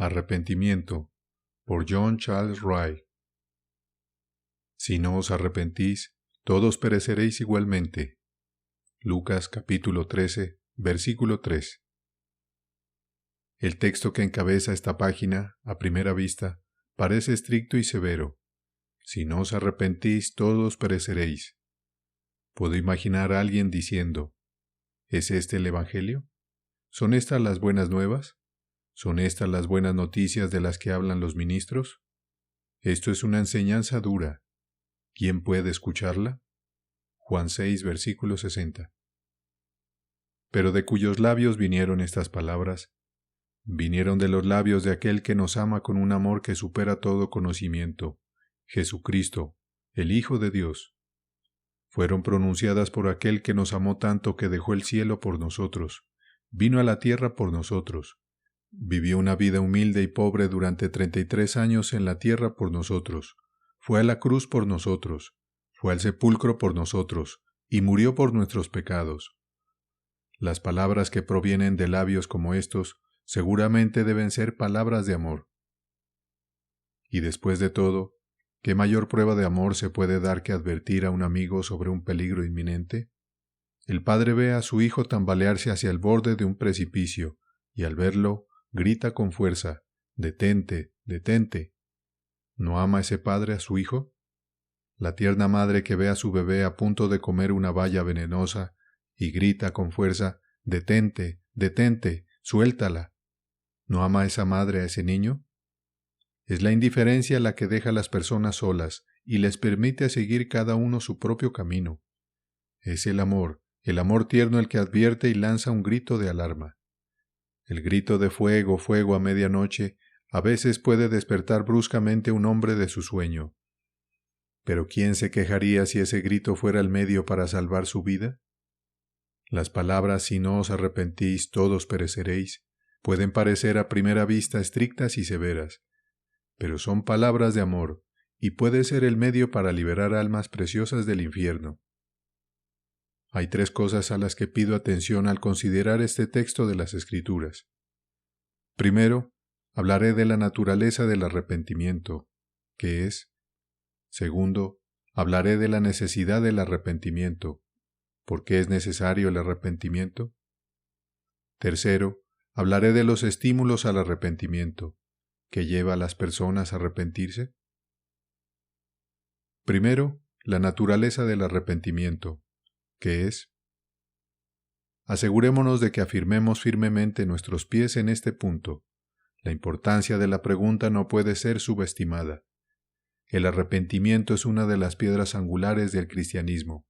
Arrepentimiento, por John Charles Wright. Si no os arrepentís, todos pereceréis igualmente. Lucas capítulo 13, versículo 3. El texto que encabeza esta página, a primera vista, parece estricto y severo. Si no os arrepentís, todos pereceréis. Puedo imaginar a alguien diciendo, ¿es este el Evangelio? ¿Son estas las buenas nuevas? ¿Son estas las buenas noticias de las que hablan los ministros? Esto es una enseñanza dura. ¿Quién puede escucharla? Juan 6, versículo 60. Pero ¿de cuyos labios vinieron estas palabras? Vinieron de los labios de aquel que nos ama con un amor que supera todo conocimiento, Jesucristo, el Hijo de Dios. Fueron pronunciadas por aquel que nos amó tanto que dejó el cielo por nosotros, vino a la tierra por nosotros, vivió una vida humilde y pobre durante 33 años en la tierra por nosotros, fue a la cruz por nosotros, fue al sepulcro por nosotros, y murió por nuestros pecados. Las palabras que provienen de labios como estos seguramente deben ser palabras de amor. Y después de todo, ¿qué mayor prueba de amor se puede dar que advertir a un amigo sobre un peligro inminente? El padre ve a su hijo tambalearse hacia el borde de un precipicio, y al verlo, grita con fuerza, «¡Detente, detente!». ¿No ama ese padre a su hijo? La tierna madre que ve a su bebé a punto de comer una baya venenosa, y grita con fuerza, «¡Detente, detente, suéltala!». ¿No ama esa madre a ese niño? Es la indiferencia la que deja a las personas solas y les permite seguir cada uno su propio camino. Es el amor tierno el que advierte y lanza un grito de alarma. El grito de fuego, fuego a medianoche, a veces puede despertar bruscamente un hombre de su sueño. ¿Pero quién se quejaría si ese grito fuera el medio para salvar su vida? Las palabras «si no os arrepentís, todos pereceréis» pueden parecer a primera vista estrictas y severas, pero son palabras de amor, y puede ser el medio para liberar almas preciosas del infierno. Hay 3 cosas a las que pido atención al considerar este texto de las Escrituras. Primero, hablaré de la naturaleza del arrepentimiento, ¿qué es? Segundo, hablaré de la necesidad del arrepentimiento, ¿por qué es necesario el arrepentimiento? Tercero, hablaré de los estímulos al arrepentimiento, ¿qué lleva a las personas a arrepentirse? Primero, la naturaleza del arrepentimiento, ¿qué es? Asegurémonos de que afirmemos firmemente nuestros pies en este punto. La importancia de la pregunta no puede ser subestimada. El arrepentimiento es una de las piedras angulares del cristianismo.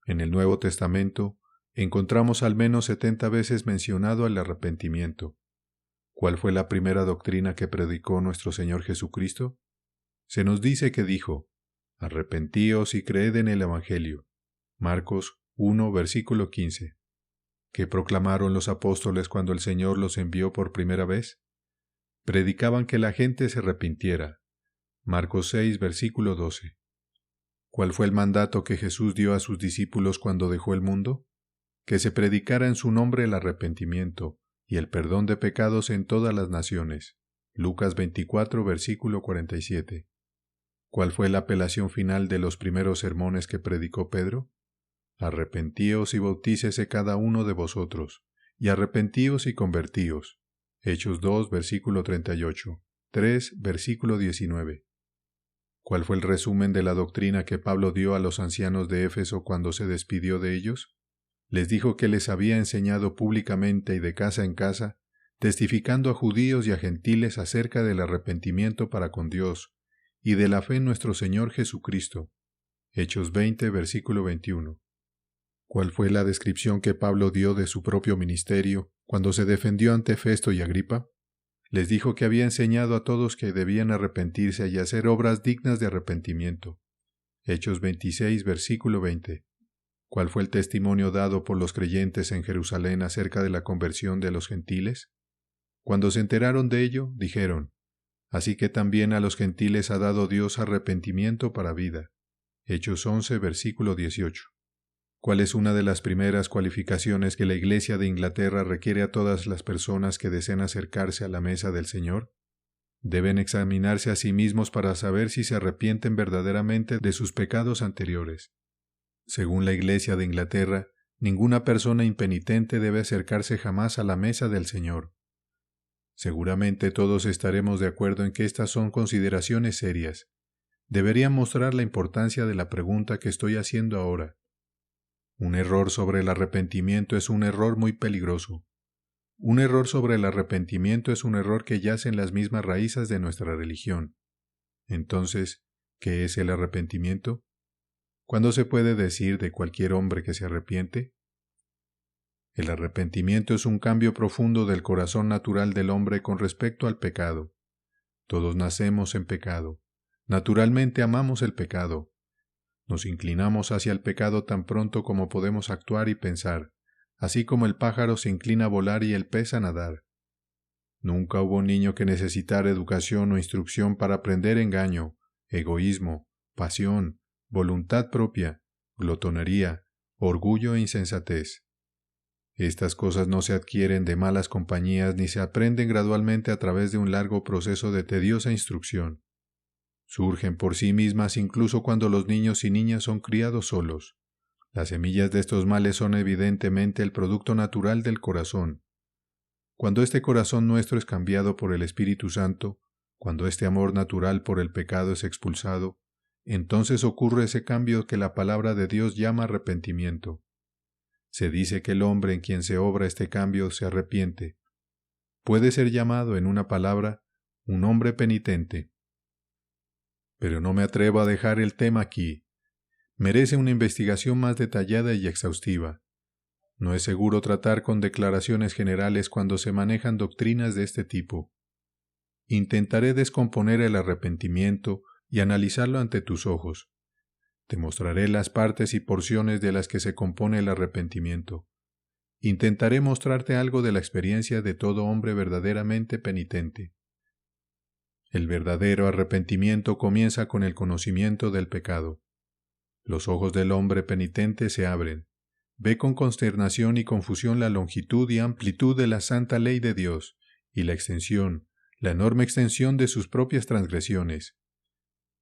En el Nuevo Testamento encontramos al menos 70 veces mencionado el arrepentimiento. ¿Cuál fue la primera doctrina que predicó nuestro Señor Jesucristo? Se nos dice que dijo, «Arrepentíos y creed en el Evangelio». Marcos 1, versículo 15. ¿Qué proclamaron los apóstoles cuando el Señor los envió por primera vez? Predicaban que la gente se arrepintiera. Marcos 6, versículo 12. ¿Cuál fue el mandato que Jesús dio a sus discípulos cuando dejó el mundo? Que se predicara en su nombre el arrepentimiento y el perdón de pecados en todas las naciones. Lucas 24, versículo 47. ¿Cuál fue la apelación final de los primeros sermones que predicó Pedro? Arrepentíos y bautícese cada uno de vosotros, y arrepentíos y convertíos. Hechos 2, versículo 38, 3, versículo 19. ¿Cuál fue el resumen de la doctrina que Pablo dio a los ancianos de Éfeso cuando se despidió de ellos? Les dijo que les había enseñado públicamente y de casa en casa, testificando a judíos y a gentiles acerca del arrepentimiento para con Dios y de la fe en nuestro Señor Jesucristo. Hechos 20, versículo 21. ¿Cuál fue la descripción que Pablo dio de su propio ministerio cuando se defendió ante Festo y Agripa? Les dijo que había enseñado a todos que debían arrepentirse y hacer obras dignas de arrepentimiento. Hechos 26, versículo 20. ¿Cuál fue el testimonio dado por los creyentes en Jerusalén acerca de la conversión de los gentiles? Cuando se enteraron de ello, dijeron, «Así que también a los gentiles ha dado Dios arrepentimiento para vida». Hechos 11, versículo 18. ¿Cuál es una de las primeras cualificaciones que la Iglesia de Inglaterra requiere a todas las personas que deseen acercarse a la mesa del Señor? Deben examinarse a sí mismos para saber si se arrepienten verdaderamente de sus pecados anteriores. Según la Iglesia de Inglaterra, ninguna persona impenitente debe acercarse jamás a la mesa del Señor. Seguramente todos estaremos de acuerdo en que estas son consideraciones serias. Deberían mostrar la importancia de la pregunta que estoy haciendo ahora. Un error sobre el arrepentimiento es un error muy peligroso. Un error sobre el arrepentimiento es un error que yace en las mismas raíces de nuestra religión. Entonces, ¿qué es el arrepentimiento? ¿Cuándo se puede decir de cualquier hombre que se arrepiente? El arrepentimiento es un cambio profundo del corazón natural del hombre con respecto al pecado. Todos nacemos en pecado. Naturalmente amamos el pecado. Nos inclinamos hacia el pecado tan pronto como podemos actuar y pensar, así como el pájaro se inclina a volar y el pez a nadar. Nunca hubo un niño que necesitara educación o instrucción para aprender engaño, egoísmo, pasión, voluntad propia, glotonería, orgullo e insensatez. Estas cosas no se adquieren de malas compañías ni se aprenden gradualmente a través de un largo proceso de tediosa instrucción. Surgen por sí mismas incluso cuando los niños y niñas son criados solos. Las semillas de estos males son evidentemente el producto natural del corazón. Cuando este corazón nuestro es cambiado por el Espíritu Santo, cuando este amor natural por el pecado es expulsado, entonces ocurre ese cambio que la palabra de Dios llama arrepentimiento. Se dice que el hombre en quien se obra este cambio se arrepiente. Puede ser llamado, en una palabra, un hombre penitente. Pero no me atrevo a dejar el tema aquí. Merece una investigación más detallada y exhaustiva. No es seguro tratar con declaraciones generales cuando se manejan doctrinas de este tipo. Intentaré descomponer el arrepentimiento y analizarlo ante tus ojos. Te mostraré las partes y porciones de las que se compone el arrepentimiento. Intentaré mostrarte algo de la experiencia de todo hombre verdaderamente penitente. El verdadero arrepentimiento comienza con el conocimiento del pecado. Los ojos del hombre penitente se abren. Ve con consternación y confusión la longitud y amplitud de la santa ley de Dios y la enorme extensión de sus propias transgresiones.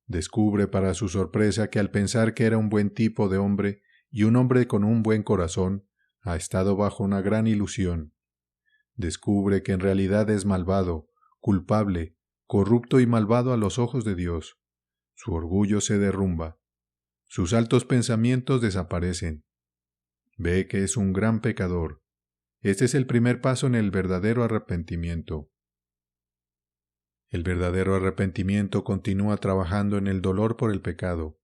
Descubre para su sorpresa que al pensar que era un buen tipo de hombre y un hombre con un buen corazón, ha estado bajo una gran ilusión. Descubre que en realidad es malvado, culpable, corrupto y malvado a los ojos de Dios. Su orgullo se derrumba. Sus altos pensamientos desaparecen. Ve que es un gran pecador. Este es el primer paso en el verdadero arrepentimiento. El verdadero arrepentimiento continúa trabajando en el dolor por el pecado.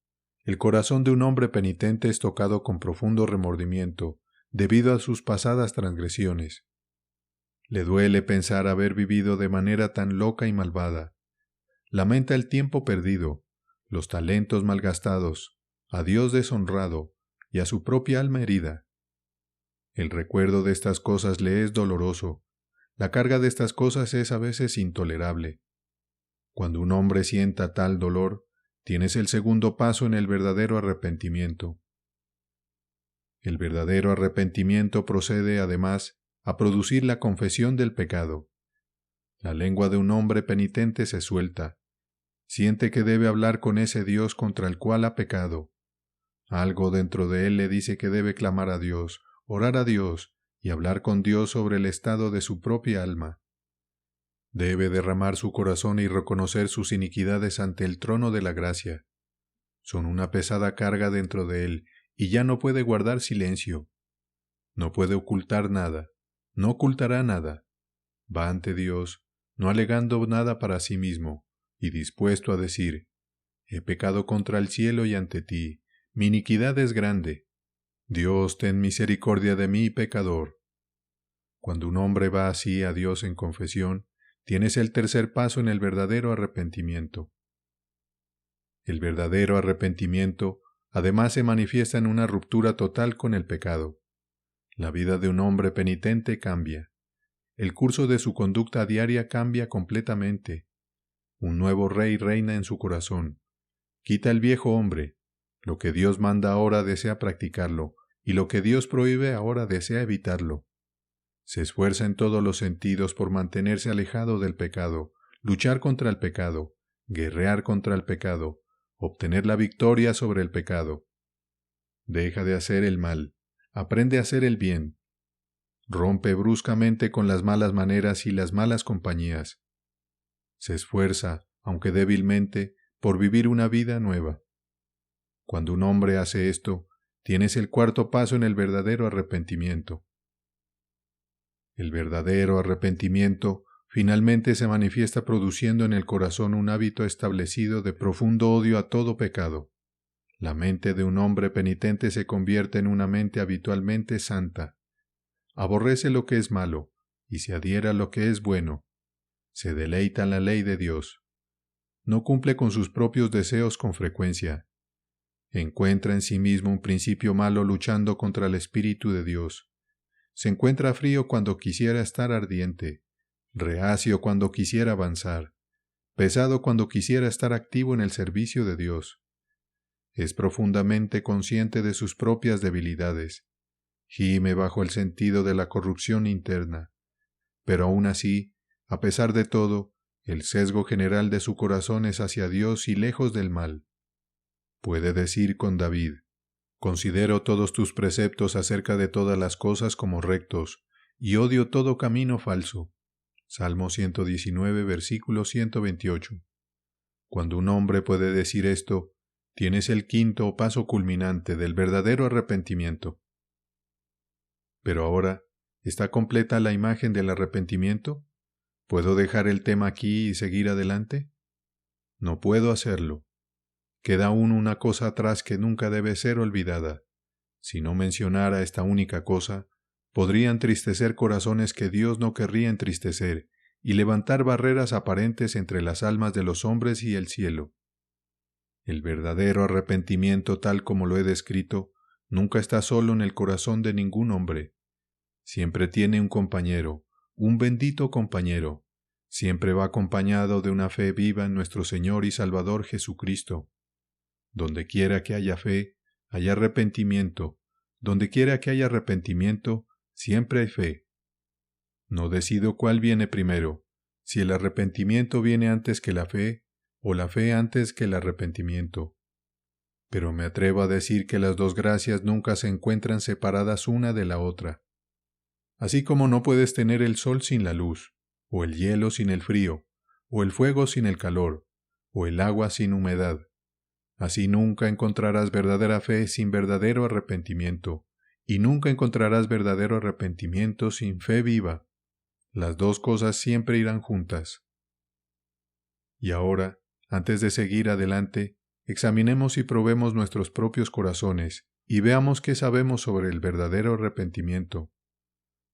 El corazón de un hombre penitente es tocado con profundo remordimiento debido a sus pasadas transgresiones. Le duele pensar haber vivido de manera tan loca y malvada. Lamenta el tiempo perdido, los talentos malgastados, a Dios deshonrado y a su propia alma herida. El recuerdo de estas cosas le es doloroso. La carga de estas cosas es a veces intolerable. Cuando un hombre sienta tal dolor, tienes el segundo paso en el verdadero arrepentimiento. El verdadero arrepentimiento procede, además, a producir la confesión del pecado. La lengua de un hombre penitente se suelta. Siente que debe hablar con ese Dios contra el cual ha pecado. Algo dentro de él le dice que debe clamar a Dios, orar a Dios y hablar con Dios sobre el estado de su propia alma. Debe derramar su corazón y reconocer sus iniquidades ante el trono de la gracia. Son una pesada carga dentro de él y ya no puede guardar silencio. No puede ocultar nada, no ocultará nada. Va ante Dios, no alegando nada para sí mismo, y dispuesto a decir: he pecado contra el cielo y ante ti, mi iniquidad es grande. Dios, ten misericordia de mí, pecador. Cuando un hombre va así a Dios en confesión, tienes el tercer paso en el verdadero arrepentimiento. El verdadero arrepentimiento, además, se manifiesta en una ruptura total con el pecado. La vida de un hombre penitente cambia. El curso de su conducta diaria cambia completamente. Un nuevo rey reina en su corazón. Quita el viejo hombre. Lo que Dios manda ahora desea practicarlo, y lo que Dios prohíbe ahora desea evitarlo. Se esfuerza en todos los sentidos por mantenerse alejado del pecado, luchar contra el pecado, guerrear contra el pecado, obtener la victoria sobre el pecado. Deja de hacer el mal, aprende a hacer el bien. Rompe bruscamente con las malas maneras y las malas compañías. Se esfuerza, aunque débilmente, por vivir una vida nueva. Cuando un hombre hace esto, tienes el cuarto paso en el verdadero arrepentimiento. El verdadero arrepentimiento finalmente se manifiesta produciendo en el corazón un hábito establecido de profundo odio a todo pecado. La mente de un hombre penitente se convierte en una mente habitualmente santa. Aborrece lo que es malo y se adhiere a lo que es bueno. Se deleita en la ley de Dios. No cumple con sus propios deseos con frecuencia. Encuentra en sí mismo un principio malo luchando contra el Espíritu de Dios. Se encuentra frío cuando quisiera estar ardiente, reacio cuando quisiera avanzar, pesado cuando quisiera estar activo en el servicio de Dios. Es profundamente consciente de sus propias debilidades. Gime bajo el sentido de la corrupción interna. Pero aún así, a pesar de todo, el sesgo general de su corazón es hacia Dios y lejos del mal. Puede decir con David: considero todos tus preceptos acerca de todas las cosas como rectos, y odio todo camino falso. Salmo 119, versículo 128. Cuando un hombre puede decir esto, tienes el quinto paso culminante del verdadero arrepentimiento. Pero ahora, ¿está completa la imagen del arrepentimiento? ¿Puedo dejar el tema aquí y seguir adelante? No puedo hacerlo. Queda aún una cosa atrás que nunca debe ser olvidada. Si no mencionara esta única cosa, podría entristecer corazones que Dios no querría entristecer y levantar barreras aparentes entre las almas de los hombres y el cielo. El verdadero arrepentimiento, tal como lo he descrito, nunca está solo en el corazón de ningún hombre. Siempre tiene un compañero, un bendito compañero. Siempre va acompañado de una fe viva en nuestro Señor y Salvador Jesucristo. Donde quiera que haya fe, hay arrepentimiento. Donde quiera que haya arrepentimiento, siempre hay fe. No decido cuál viene primero, si el arrepentimiento viene antes que la fe, o la fe antes que el arrepentimiento. Pero me atrevo a decir que las dos gracias nunca se encuentran separadas una de la otra. Así como no puedes tener el sol sin la luz, o el hielo sin el frío, o el fuego sin el calor, o el agua sin humedad. Así nunca encontrarás verdadera fe sin verdadero arrepentimiento, y nunca encontrarás verdadero arrepentimiento sin fe viva. Las dos cosas siempre irán juntas. Y ahora, antes de seguir adelante, examinemos y probemos nuestros propios corazones, y veamos qué sabemos sobre el verdadero arrepentimiento.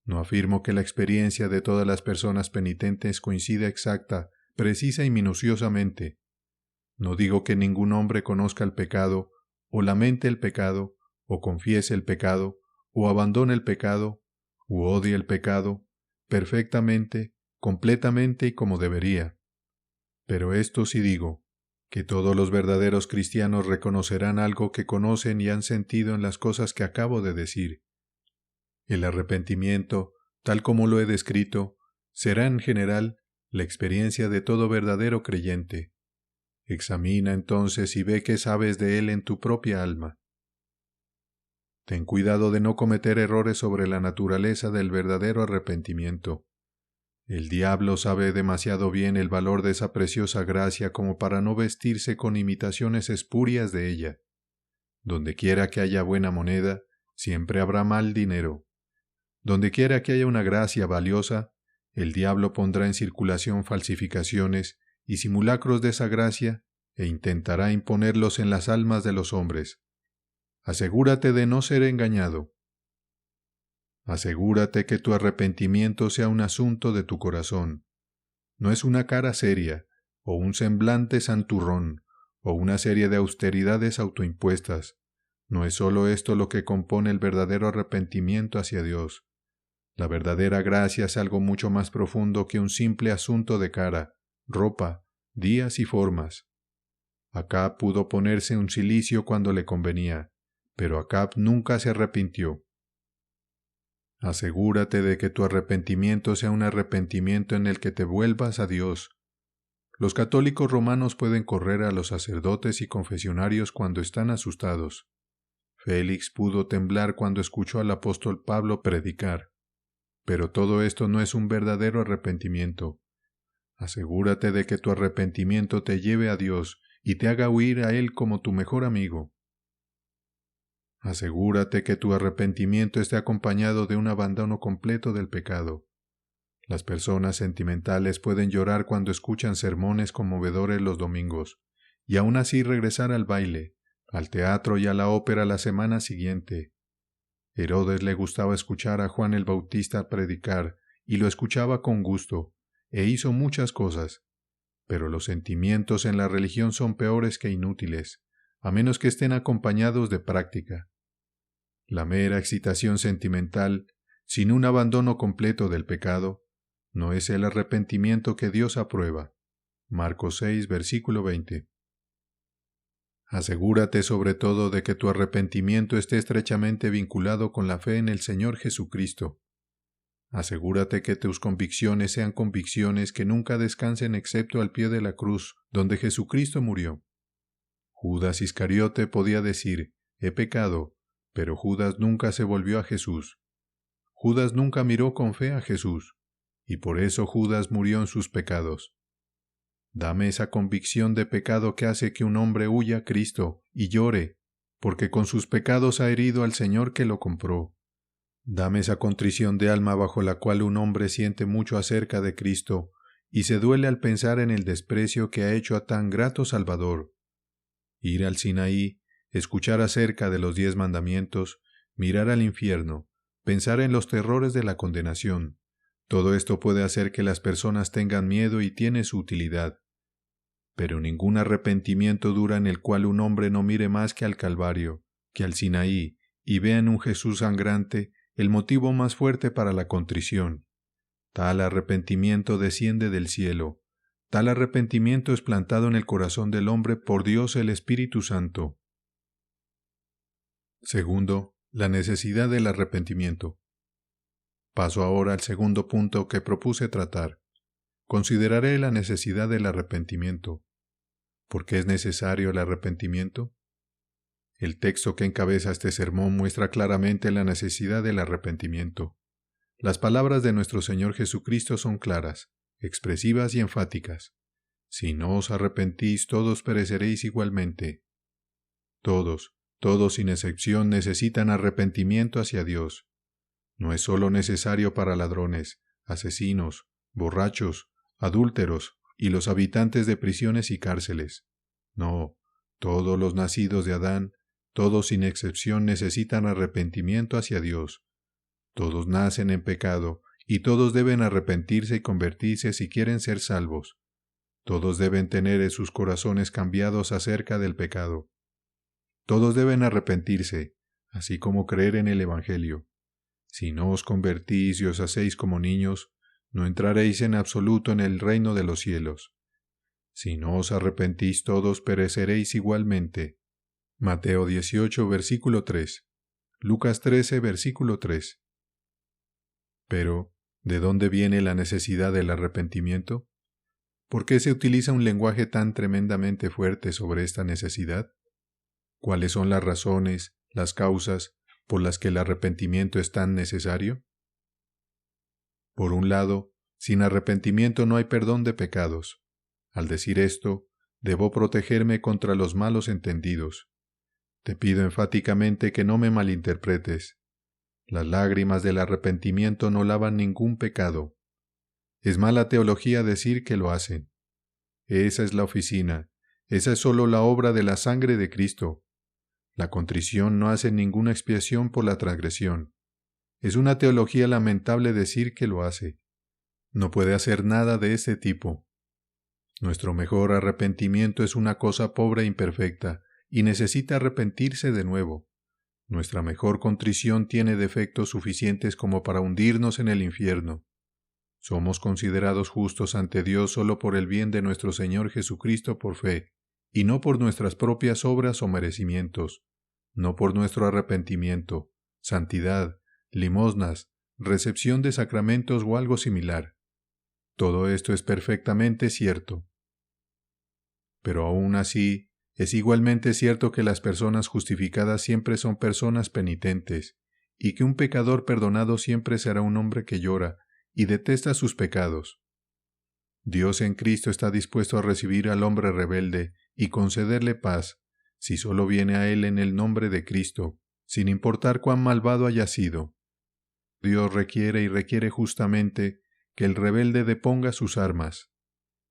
No afirmo que la experiencia de todas las personas penitentes coincida exacta, precisa y minuciosamente. No digo que ningún hombre conozca el pecado, o lamente el pecado, o confiese el pecado, o abandone el pecado, u odie el pecado, perfectamente, completamente y como debería. Pero esto sí digo, que todos los verdaderos cristianos reconocerán algo que conocen y han sentido en las cosas que acabo de decir. El arrepentimiento, tal como lo he descrito, será en general la experiencia de todo verdadero creyente. Examina entonces y ve qué sabes de él en tu propia alma. Ten cuidado de no cometer errores sobre la naturaleza del verdadero arrepentimiento. El diablo sabe demasiado bien el valor de esa preciosa gracia como para no vestirse con imitaciones espurias de ella. Donde quiera que haya buena moneda, siempre habrá mal dinero. Donde quiera que haya una gracia valiosa, el diablo pondrá en circulación falsificaciones y simulacros de esa gracia e intentará imponerlos en las almas de los hombres. Asegúrate de no ser engañado. Asegúrate que tu arrepentimiento sea un asunto de tu corazón. No es una cara seria, o un semblante santurrón, o una serie de austeridades autoimpuestas. No es solo esto lo que compone el verdadero arrepentimiento hacia Dios. La verdadera gracia es algo mucho más profundo que un simple asunto de cara, ropa, días y formas. Acá pudo ponerse un cilicio cuando le convenía, pero Acab nunca se arrepintió. Asegúrate de que tu arrepentimiento sea un arrepentimiento en el que te vuelvas a Dios. Los católicos romanos pueden correr a los sacerdotes y confesionarios cuando están asustados. Félix pudo temblar cuando escuchó al apóstol Pablo predicar. Pero todo esto no es un verdadero arrepentimiento. Asegúrate de que tu arrepentimiento te lleve a Dios y te haga huir a Él como tu mejor amigo. Asegúrate que tu arrepentimiento esté acompañado de un abandono completo del pecado. Las personas sentimentales pueden llorar cuando escuchan sermones conmovedores los domingos, y aún así regresar al baile, al teatro y a la ópera la semana siguiente. Herodes le gustaba escuchar a Juan el Bautista predicar, y lo escuchaba con gusto, e hizo muchas cosas. Pero los sentimientos en la religión son peores que inútiles, a menos que estén acompañados de práctica. La mera excitación sentimental, sin un abandono completo del pecado, no es el arrepentimiento que Dios aprueba. Marcos 6, versículo 20. Asegúrate sobre todo de que tu arrepentimiento esté estrechamente vinculado con la fe en el Señor Jesucristo. Asegúrate que tus convicciones sean convicciones que nunca descansen excepto al pie de la cruz, donde Jesucristo murió. Judas Iscariote podía decir, he pecado, pero Judas nunca se volvió a Jesús. Judas nunca miró con fe a Jesús, y por eso Judas murió en sus pecados. Dame esa convicción de pecado que hace que un hombre huya a Cristo y llore, porque con sus pecados ha herido al Señor que lo compró. Dame esa contrición de alma bajo la cual un hombre siente mucho acerca de Cristo y se duele al pensar en el desprecio que ha hecho a tan grato Salvador. Ir al Sinaí, escuchar acerca de los 10 mandamientos, mirar al infierno, pensar en los terrores de la condenación. Todo esto puede hacer que las personas tengan miedo y tiene su utilidad. Pero ningún arrepentimiento dura en el cual un hombre no mire más que al Calvario, que al Sinaí, y vea en un Jesús sangrante el motivo más fuerte para la contrición. Tal arrepentimiento desciende del cielo. Tal arrepentimiento es plantado en el corazón del hombre por Dios el Espíritu Santo. Segundo, la necesidad del arrepentimiento. Paso ahora al segundo punto que propuse tratar. Consideraré la necesidad del arrepentimiento. ¿Por qué es necesario el arrepentimiento? El texto que encabeza este sermón muestra claramente la necesidad del arrepentimiento. Las palabras de nuestro Señor Jesucristo son claras, expresivas y enfáticas. Si no os arrepentís, todos pereceréis igualmente. Todos sin excepción necesitan arrepentimiento hacia Dios. No es solo necesario para ladrones, asesinos, borrachos, adúlteros y los habitantes de prisiones y cárceles. No, todos los nacidos de Adán, todos sin excepción necesitan arrepentimiento hacia Dios. Todos nacen en pecado y todos deben arrepentirse y convertirse si quieren ser salvos. Todos deben tener en sus corazones cambiados acerca del pecado. Todos deben arrepentirse, así como creer en el Evangelio. Si no os convertís y os hacéis como niños, no entraréis en absoluto en el reino de los cielos. Si no os arrepentís todos pereceréis igualmente. Mateo 18, versículo 3. Lucas 13, versículo 3. Pero, ¿de dónde viene la necesidad del arrepentimiento? ¿Por qué se utiliza un lenguaje tan tremendamente fuerte sobre esta necesidad? ¿Cuáles son las razones, las causas, por las que el arrepentimiento es tan necesario? Por un lado, sin arrepentimiento no hay perdón de pecados. Al decir esto, debo protegerme contra los malos entendidos. Te pido enfáticamente que no me malinterpretes. Las lágrimas del arrepentimiento no lavan ningún pecado. Es mala teología decir que lo hacen. Esa es la oficina, esa es solo la obra de la sangre de Cristo. La contrición no hace ninguna expiación por la transgresión. Es una teología lamentable decir que lo hace. No puede hacer nada de ese tipo. Nuestro mejor arrepentimiento es una cosa pobre e imperfecta, y necesita arrepentirse de nuevo. Nuestra mejor contrición tiene defectos suficientes como para hundirnos en el infierno. Somos considerados justos ante Dios solo por el bien de nuestro Señor Jesucristo por fe, y no por nuestras propias obras o merecimientos. no por nuestro arrepentimiento, santidad, limosnas, recepción de sacramentos o algo similar. Todo esto es perfectamente cierto. Pero aún así, es igualmente cierto que las personas justificadas siempre son personas penitentes, y que un pecador perdonado siempre será un hombre que llora y detesta sus pecados. Dios en Cristo está dispuesto a recibir al hombre rebelde y concederle paz, si solo viene a él en el nombre de Cristo, sin importar cuán malvado haya sido. Dios requiere justamente que el rebelde deponga sus armas.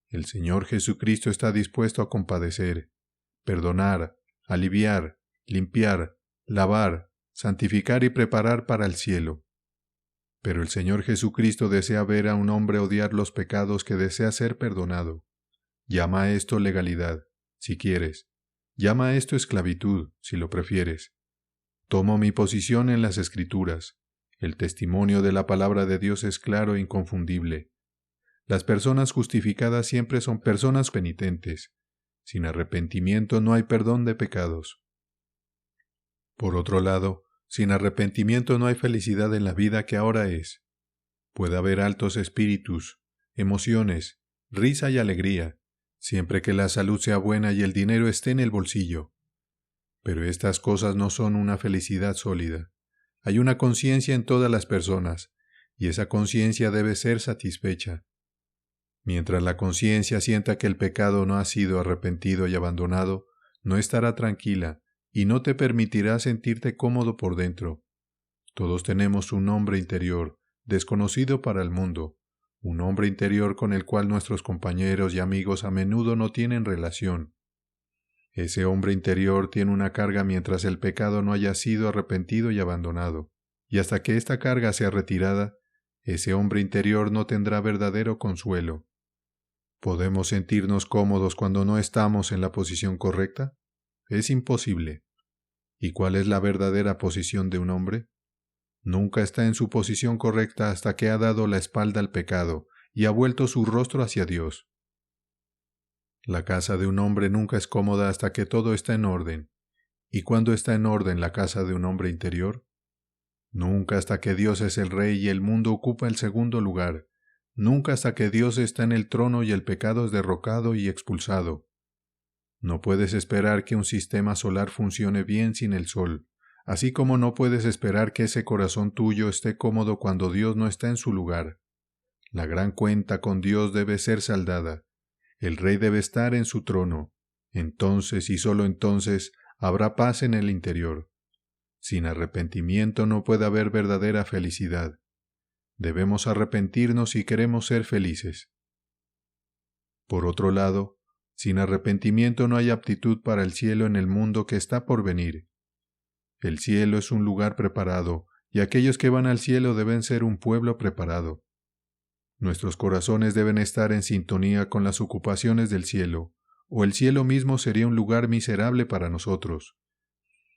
El Señor Jesucristo está dispuesto a compadecer, perdonar, aliviar, limpiar, lavar, santificar y preparar para el cielo. Pero el Señor Jesucristo desea ver a un hombre odiar los pecados que desea ser perdonado. Llama a esto legalidad, si quieres. Llama a esto esclavitud, si lo prefieres. Tomo mi posición en las Escrituras. El testimonio de la palabra de Dios es claro e inconfundible. Las personas justificadas siempre son personas penitentes. Sin arrepentimiento no hay perdón de pecados. Por otro lado, sin arrepentimiento no hay felicidad en la vida que ahora es. Puede haber altos espíritus, emociones, risa y alegría, siempre que la salud sea buena y el dinero esté en el bolsillo. Pero estas cosas no son una felicidad sólida. Hay una conciencia en todas las personas, y esa conciencia debe ser satisfecha. Mientras la conciencia sienta que el pecado no ha sido arrepentido y abandonado, no estará tranquila y no te permitirá sentirte cómodo por dentro. Todos tenemos un hombre interior, desconocido para el mundo, un hombre interior con el cual nuestros compañeros y amigos a menudo no tienen relación. Ese hombre interior tiene una carga mientras el pecado no haya sido arrepentido y abandonado, y hasta que esta carga sea retirada, ese hombre interior no tendrá verdadero consuelo. ¿Podemos sentirnos cómodos cuando no estamos en la posición correcta? Es imposible. ¿Y cuál es la verdadera posición de un hombre? Nunca está en su posición correcta hasta que ha dado la espalda al pecado y ha vuelto su rostro hacia Dios. La casa de un hombre nunca es cómoda hasta que todo está en orden. ¿Y cuándo está en orden la casa de un hombre interior? Nunca hasta que Dios es el Rey y el mundo ocupa el segundo lugar. Nunca hasta que Dios está en el trono y el pecado es derrocado y expulsado. No puedes esperar que un sistema solar funcione bien sin el sol, así como no puedes esperar que ese corazón tuyo esté cómodo cuando Dios no está en su lugar. La gran cuenta con Dios debe ser saldada. El Rey debe estar en su trono. Entonces y solo entonces habrá paz en el interior. Sin arrepentimiento no puede haber verdadera felicidad. Debemos arrepentirnos si queremos ser felices. Por otro lado, sin arrepentimiento no hay aptitud para el cielo en el mundo que está por venir. El cielo es un lugar preparado, y aquellos que van al cielo deben ser un pueblo preparado. Nuestros corazones deben estar en sintonía con las ocupaciones del cielo, o el cielo mismo sería un lugar miserable para nosotros.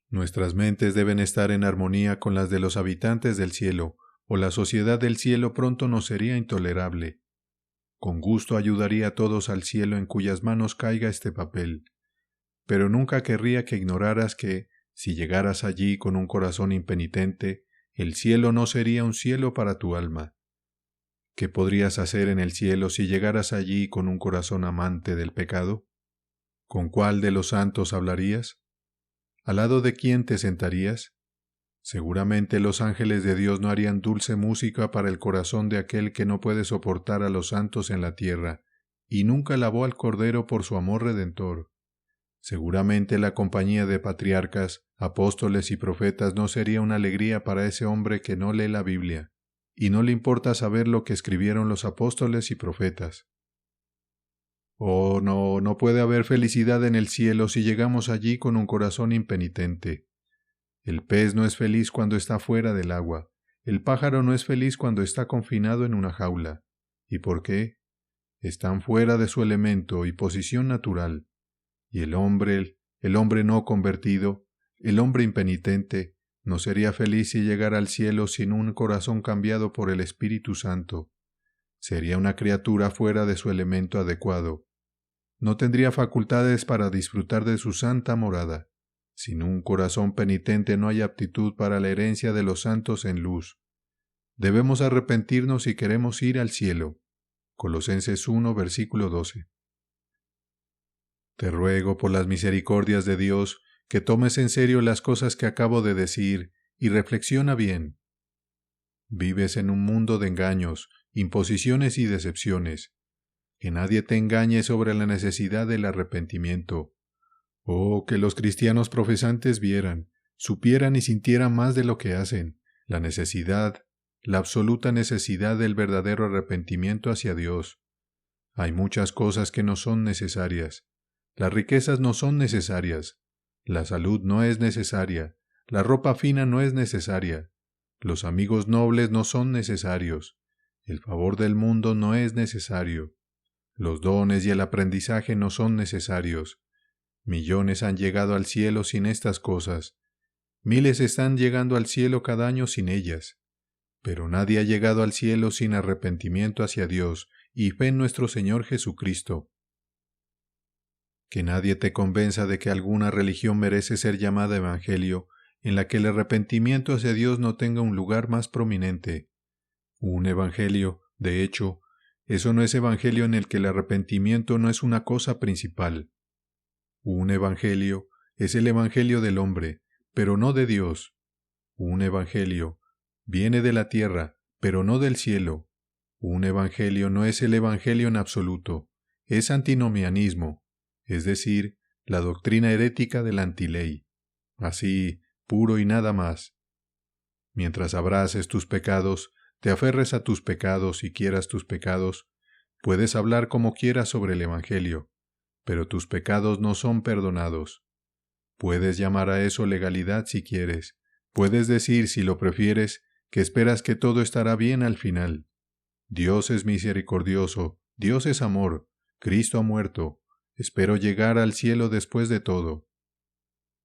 Nuestras mentes deben estar en armonía con las de los habitantes del cielo, o la sociedad del cielo pronto nos sería intolerable. Con gusto ayudaría a todos al cielo en cuyas manos caiga este papel, pero nunca querría que ignoraras que, si llegaras allí con un corazón impenitente, el cielo no sería un cielo para tu alma. ¿Qué podrías hacer en el cielo si llegaras allí con un corazón amante del pecado? ¿Con cuál de los santos hablarías? ¿Al lado de quién te sentarías? Seguramente los ángeles de Dios no harían dulce música para el corazón de aquel que no puede soportar a los santos en la tierra, y nunca alabó al Cordero por su amor redentor. Seguramente la compañía de patriarcas, apóstoles y profetas no sería una alegría para ese hombre que no lee la Biblia, y no le importa saber lo que escribieron los apóstoles y profetas. Oh, no puede haber felicidad en el cielo si llegamos allí con un corazón impenitente. El pez no es feliz cuando está fuera del agua. El pájaro no es feliz cuando está confinado en una jaula. ¿Y por qué? Están fuera de su elemento y posición natural. Y el hombre no convertido, el hombre impenitente, no sería feliz si llegara al cielo sin un corazón cambiado por el Espíritu Santo. Sería una criatura fuera de su elemento adecuado. No tendría facultades para disfrutar de su santa morada. Sin un corazón penitente no hay aptitud para la herencia de los santos en luz. Debemos arrepentirnos si queremos ir al cielo. Colosenses 1, versículo 12. Te ruego por las misericordias de Dios que tomes en serio las cosas que acabo de decir y reflexiona bien. Vives en un mundo de engaños, imposiciones y decepciones. Que nadie te engañe sobre la necesidad del arrepentimiento. Oh, que los cristianos profesantes vieran, supieran y sintieran más de lo que hacen, la necesidad, la absoluta necesidad del verdadero arrepentimiento hacia Dios. Hay muchas cosas que no son necesarias. Las riquezas no son necesarias. La salud no es necesaria. La ropa fina no es necesaria. Los amigos nobles no son necesarios. El favor del mundo no es necesario. Los dones y el aprendizaje no son necesarios. Millones han llegado al cielo sin estas cosas. Miles están llegando al cielo cada año sin ellas. Pero nadie ha llegado al cielo sin arrepentimiento hacia Dios y fe en nuestro Señor Jesucristo. Que nadie te convenza de que alguna religión merece ser llamada evangelio, en la que el arrepentimiento hacia Dios no tenga un lugar más prominente. Un evangelio, de hecho, eso no es evangelio en el que el arrepentimiento no es una cosa principal. Un evangelio es el evangelio del hombre, pero no de Dios. Un evangelio viene de la tierra, pero no del cielo. Un evangelio no es el evangelio en absoluto, es antinomianismo, es decir, la doctrina herética de la antiley. Así, puro y nada más. Mientras abraces tus pecados, te aferres a tus pecados y quieras tus pecados, puedes hablar como quieras sobre el evangelio, pero tus pecados no son perdonados. Puedes llamar a eso legalidad si quieres. Puedes decir, si lo prefieres, que esperas que todo estará bien al final. Dios es misericordioso, Dios es amor, Cristo ha muerto, espero llegar al cielo después de todo.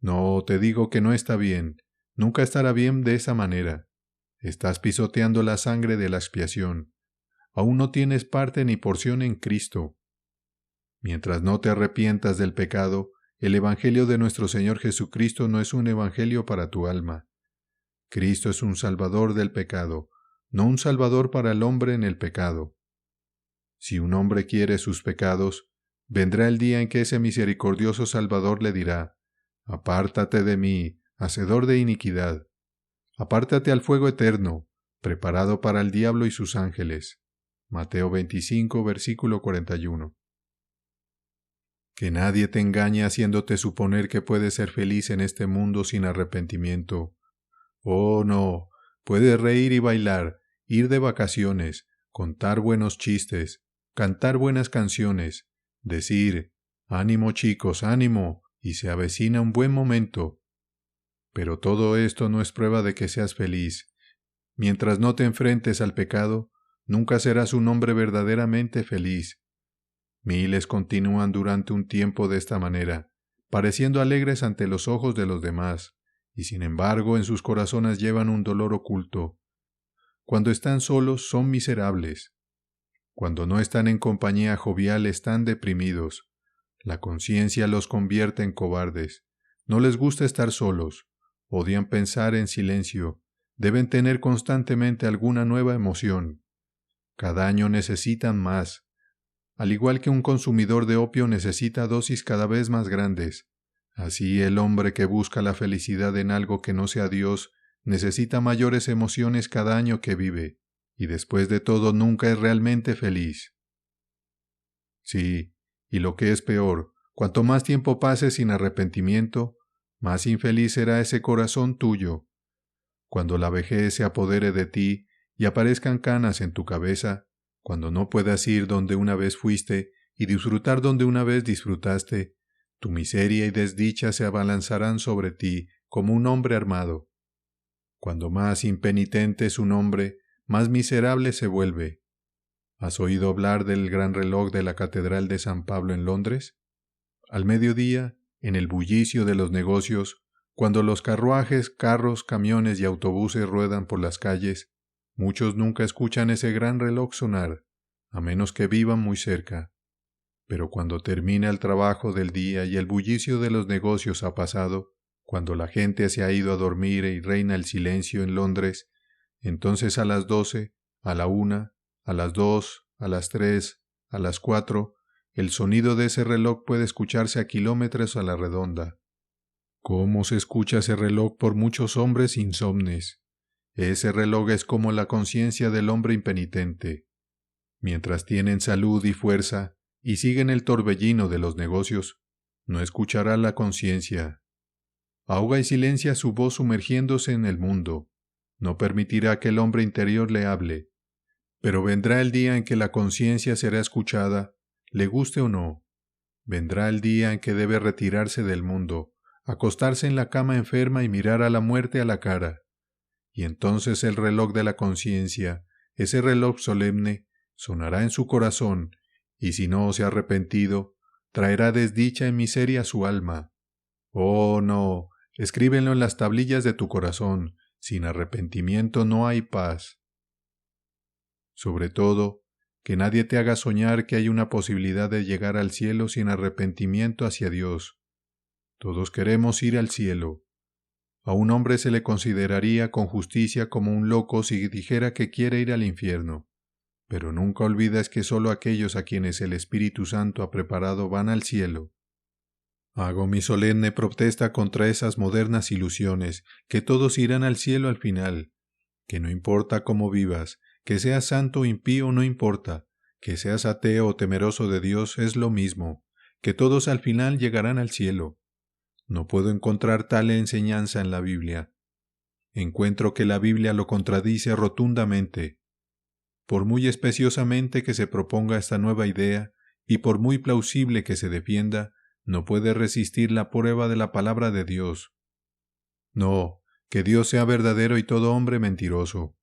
No, te digo que no está bien, nunca estará bien de esa manera. Estás pisoteando la sangre de la expiación. Aún no tienes parte ni porción en Cristo. Mientras no te arrepientas del pecado, el Evangelio de nuestro Señor Jesucristo no es un evangelio para tu alma. Cristo es un salvador del pecado, no un salvador para el hombre en el pecado. Si un hombre quiere sus pecados, vendrá el día en que ese misericordioso Salvador le dirá: «Apártate de mí, hacedor de iniquidad. Apártate al fuego eterno, preparado para el diablo y sus ángeles». Mateo 25, versículo 41. Que nadie te engañe haciéndote suponer que puedes ser feliz en este mundo sin arrepentimiento. Oh, no, puedes reír y bailar, ir de vacaciones, contar buenos chistes, cantar buenas canciones, decir, «Ánimo chicos, ánimo», y se avecina un buen momento. Pero todo esto no es prueba de que seas feliz. Mientras no te enfrentes al pecado, nunca serás un hombre verdaderamente feliz. Miles continúan durante un tiempo de esta manera, pareciendo alegres ante los ojos de los demás, y sin embargo en sus corazones llevan un dolor oculto. Cuando están solos son miserables. Cuando no están en compañía jovial están deprimidos. La conciencia los convierte en cobardes. No les gusta estar solos. Odian pensar en silencio. Deben tener constantemente alguna nueva emoción. Cada año necesitan más. Al igual que un consumidor de opio necesita dosis cada vez más grandes, así el hombre que busca la felicidad en algo que no sea Dios necesita mayores emociones cada año que vive, y después de todo nunca es realmente feliz. Sí, y lo que es peor, cuanto más tiempo pase sin arrepentimiento, más infeliz será ese corazón tuyo. Cuando la vejez se apodere de ti y aparezcan canas en tu cabeza, cuando no puedas ir donde una vez fuiste y disfrutar donde una vez disfrutaste, tu miseria y desdicha se abalanzarán sobre ti como un hombre armado. Cuando más impenitente es un hombre, más miserable se vuelve. ¿Has oído hablar del gran reloj de la Catedral de San Pablo en Londres? Al mediodía, en el bullicio de los negocios, cuando los carruajes, carros, camiones y autobuses ruedan por las calles, muchos nunca escuchan ese gran reloj sonar, a menos que vivan muy cerca. Pero cuando termina el trabajo del día y el bullicio de los negocios ha pasado, Cuando la gente se ha ido a dormir y reina el silencio en Londres, entonces a las 12, a la 1, a las 2, a las 3, a las 4, el sonido de ese reloj puede escucharse a kilómetros a la redonda. ¿Cómo se escucha ese reloj por muchos hombres insomnes? Ese reloj es como la conciencia del hombre impenitente. Mientras tienen salud y fuerza y siguen el torbellino de los negocios, no escuchará la conciencia. Ahoga y silencia su voz sumergiéndose en el mundo. No permitirá que el hombre interior le hable. Pero vendrá el día en que la conciencia será escuchada, le guste o no. Vendrá el día en que debe retirarse del mundo, acostarse en la cama enferma y mirar a la muerte a la cara. Y entonces el reloj de la conciencia, ese reloj solemne, sonará en su corazón, y si no se ha arrepentido, traerá desdicha y miseria a su alma. Oh, no, escríbelo en las tablillas de tu corazón, sin arrepentimiento no hay paz. Sobre todo, que nadie te haga soñar que hay una posibilidad de llegar al cielo sin arrepentimiento hacia Dios. Todos queremos ir al cielo. A un hombre se le consideraría con justicia como un loco si dijera que quiere ir al infierno. Pero nunca olvides que solo aquellos a quienes el Espíritu Santo ha preparado van al cielo. Hago mi solemne protesta contra esas modernas ilusiones, que todos irán al cielo al final, que no importa cómo vivas, que seas santo o impío no importa, que seas ateo o temeroso de Dios es lo mismo, que todos al final llegarán al cielo. No puedo encontrar tal enseñanza en la Biblia. Encuentro que la Biblia lo contradice rotundamente. Por muy especiosamente que se proponga esta nueva idea, y por muy plausible que se defienda, no puede resistir la prueba de la palabra de Dios. No, que Dios sea verdadero y todo hombre mentiroso.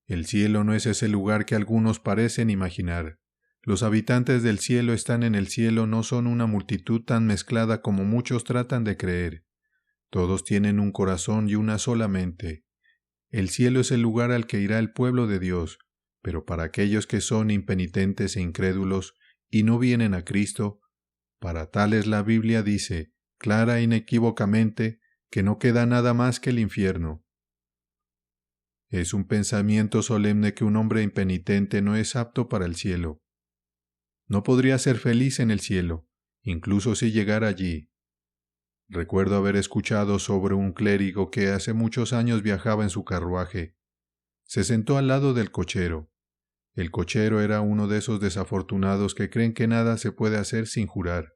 El cielo no es ese lugar que algunos parecen imaginar. Los habitantes del cielo están en el cielo, no son una multitud tan mezclada como muchos tratan de creer. Todos tienen un corazón y una sola mente. El cielo es el lugar al que irá el pueblo de Dios, pero para aquellos que son impenitentes e incrédulos y no vienen a Cristo, para tales la Biblia dice, clara e inequívocamente, que no queda nada más que el infierno. Es un pensamiento solemne que un hombre impenitente no es apto para el cielo. No podría ser feliz en el cielo, incluso si llegara allí. Recuerdo haber escuchado sobre un clérigo que hace muchos años viajaba en su carruaje. Se sentó al lado del cochero. El cochero era uno de esos desafortunados que creen que nada se puede hacer sin jurar.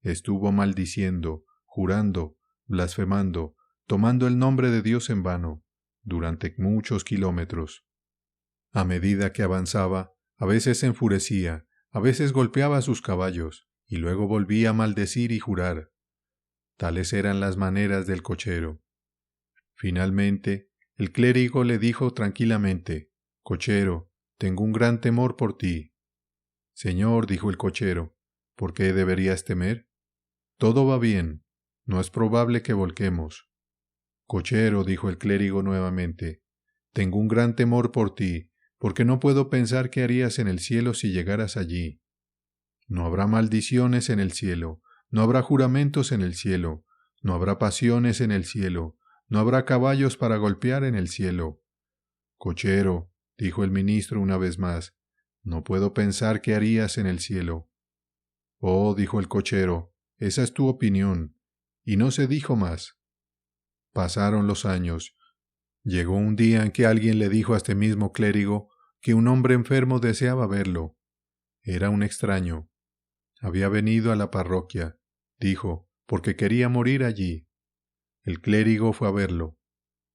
Estuvo maldiciendo, jurando, blasfemando, tomando el nombre de Dios en vano, durante muchos kilómetros. A medida que avanzaba, a veces se enfurecía, a veces golpeaba a sus caballos, y luego volvía a maldecir y jurar. Tales eran las maneras del cochero. Finalmente, el clérigo le dijo tranquilamente, «Cochero, tengo un gran temor por ti». «Señor», dijo el cochero, «¿por qué deberías temer? Todo va bien, no es probable que volquemos». «Cochero», dijo el clérigo nuevamente, «tengo un gran temor por ti, porque no puedo pensar qué harías en el cielo si llegaras allí. No habrá maldiciones en el cielo, no habrá juramentos en el cielo, no habrá pasiones en el cielo, no habrá caballos para golpear en el cielo». «Cochero», dijo el ministro una vez más, «no puedo pensar qué harías en el cielo». «Oh», dijo el cochero, «esa es tu opinión», y no se dijo más. Pasaron los años. Llegó un día en que alguien le dijo a este mismo clérigo que un hombre enfermo deseaba verlo. Era un extraño. Había venido a la parroquia, dijo, porque quería morir allí. El clérigo fue a verlo.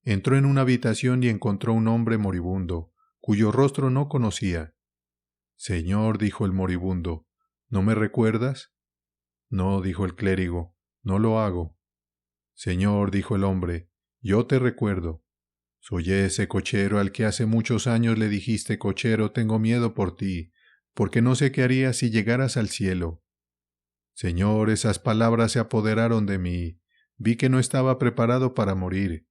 Entró en una habitación y encontró un hombre moribundo, cuyo rostro no conocía. «Señor», dijo el moribundo, «¿no me recuerdas?» «No», dijo el clérigo, «no lo hago». «Señor», dijo el hombre, «yo te recuerdo. Soy ese cochero al que hace muchos años le dijiste, cochero, tengo miedo por ti, porque no sé qué harías si llegaras al cielo». «Señor, esas palabras se apoderaron de mí. Vi que no estaba preparado para morir.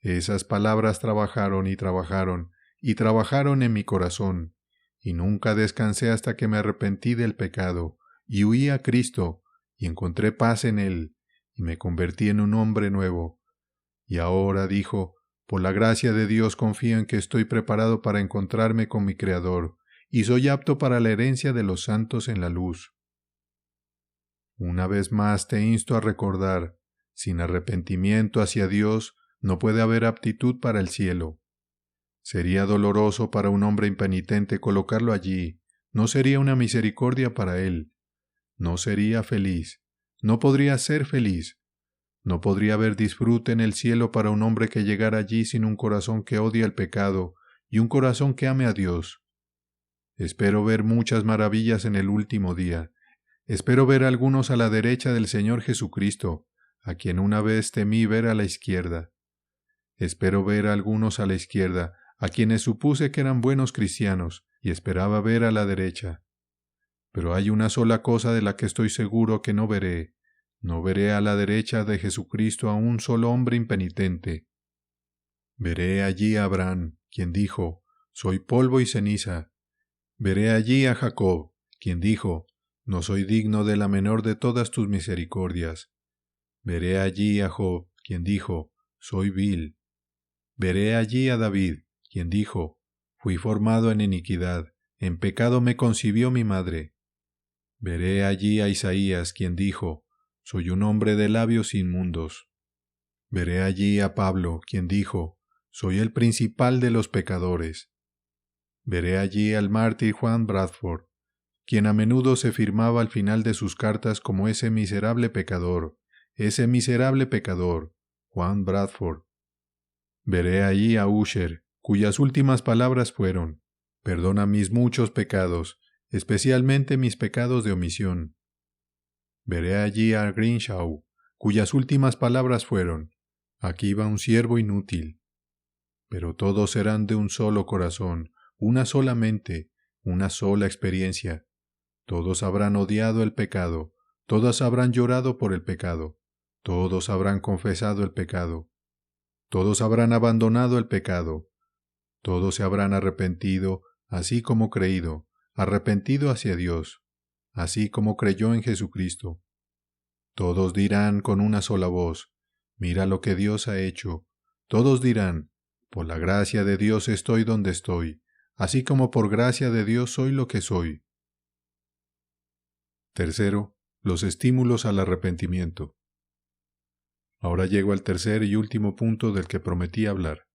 Esas palabras trabajaron y trabajaron, y trabajaron en mi corazón, y nunca descansé hasta que me arrepentí del pecado, y huí a Cristo, y encontré paz en Él, y me convertí en un hombre nuevo. Y ahora, dijo, por la gracia de Dios confío en que estoy preparado para encontrarme con mi Creador, y soy apto para la herencia de los santos en la luz. Una vez más te insto a recordar, sin arrepentimiento hacia Dios no puede haber aptitud para el cielo. Sería doloroso para un hombre impenitente colocarlo allí, no sería una misericordia para él, no sería feliz, no podría ser feliz, no podría haber disfrute en el cielo para un hombre que llegara allí sin un corazón que odia el pecado y un corazón que ame a Dios. Espero ver muchas maravillas en el último día. Espero ver a algunos a la derecha del Señor Jesucristo, a quien una vez temí ver a la izquierda. Espero ver a algunos a la izquierda, a quienes supuse que eran buenos cristianos, y esperaba ver a la derecha. Pero hay una sola cosa de la que estoy seguro que no veré. No veré a la derecha de Jesucristo a un solo hombre impenitente. Veré allí a Abraham, quien dijo, «Soy polvo y ceniza». Veré allí a Jacob, quien dijo, «No soy digno de la menor de todas tus misericordias». Veré allí a Job, quien dijo, «Soy vil». Veré allí a David, quien dijo, «Fui formado en iniquidad, en pecado me concibió mi madre». Veré allí a Isaías, quien dijo, «Soy un hombre de labios inmundos». Veré allí a Pablo, quien dijo, «Soy el principal de los pecadores». Veré allí al mártir Juan Bradford, quien a menudo se firmaba al final de sus cartas como ese miserable pecador, Juan Bradford. Veré allí a Usher, cuyas últimas palabras fueron, «Perdona mis muchos pecados, especialmente mis pecados de omisión». Veré allí a Grimshaw, cuyas últimas palabras fueron, «Aquí va un siervo inútil». Pero todos serán de un solo corazón, una sola mente, una sola experiencia. Todos habrán odiado el pecado, todos habrán llorado por el pecado, todos habrán confesado el pecado, todos habrán abandonado el pecado, todos se habrán arrepentido, así como creído, arrepentido hacia Dios, así como creyó en Jesucristo. Todos dirán con una sola voz, «Mira lo que Dios ha hecho». Todos dirán, «Por la gracia de Dios estoy donde estoy, así como por gracia de Dios soy lo que soy». Tercero, los estímulos al arrepentimiento. Ahora llego al tercer y último punto del que prometí hablar.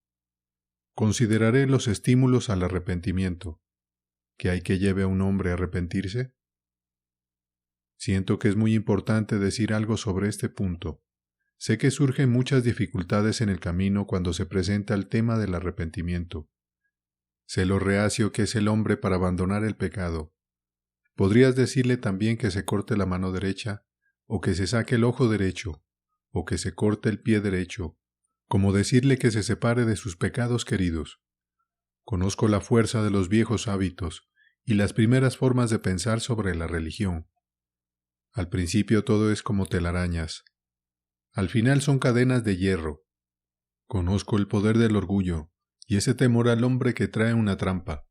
Consideraré los estímulos al arrepentimiento. ¿Qué hay que lleve a un hombre a arrepentirse? Siento que es muy importante decir algo sobre este punto. Sé que surgen muchas dificultades en el camino cuando se presenta el tema del arrepentimiento. Sé lo reacio que es el hombre para abandonar el pecado. Podrías decirle también que se corte la mano derecha, o que se saque el ojo derecho, o que se corte el pie derecho, como decirle que se separe de sus pecados queridos. Conozco la fuerza de los viejos hábitos y las primeras formas de pensar sobre la religión. Al principio todo es como telarañas. Al final son cadenas de hierro. Conozco el poder del orgullo y ese temor al hombre que trae una trampa.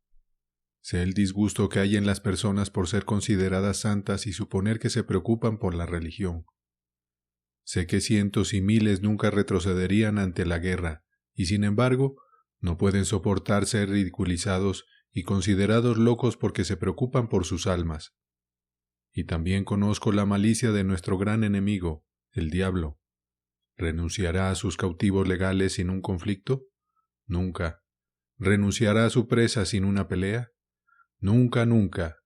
Sé el disgusto que hay en las personas por ser consideradas santas y suponer que se preocupan por la religión. Sé que cientos y miles nunca retrocederían ante la guerra, y sin embargo, no pueden soportar ser ridiculizados y considerados locos porque se preocupan por sus almas. Y también conozco la malicia de nuestro gran enemigo, el diablo. ¿Renunciará a sus cautivos legales sin un conflicto? Nunca. ¿Renunciará a su presa sin una pelea? Nunca, nunca.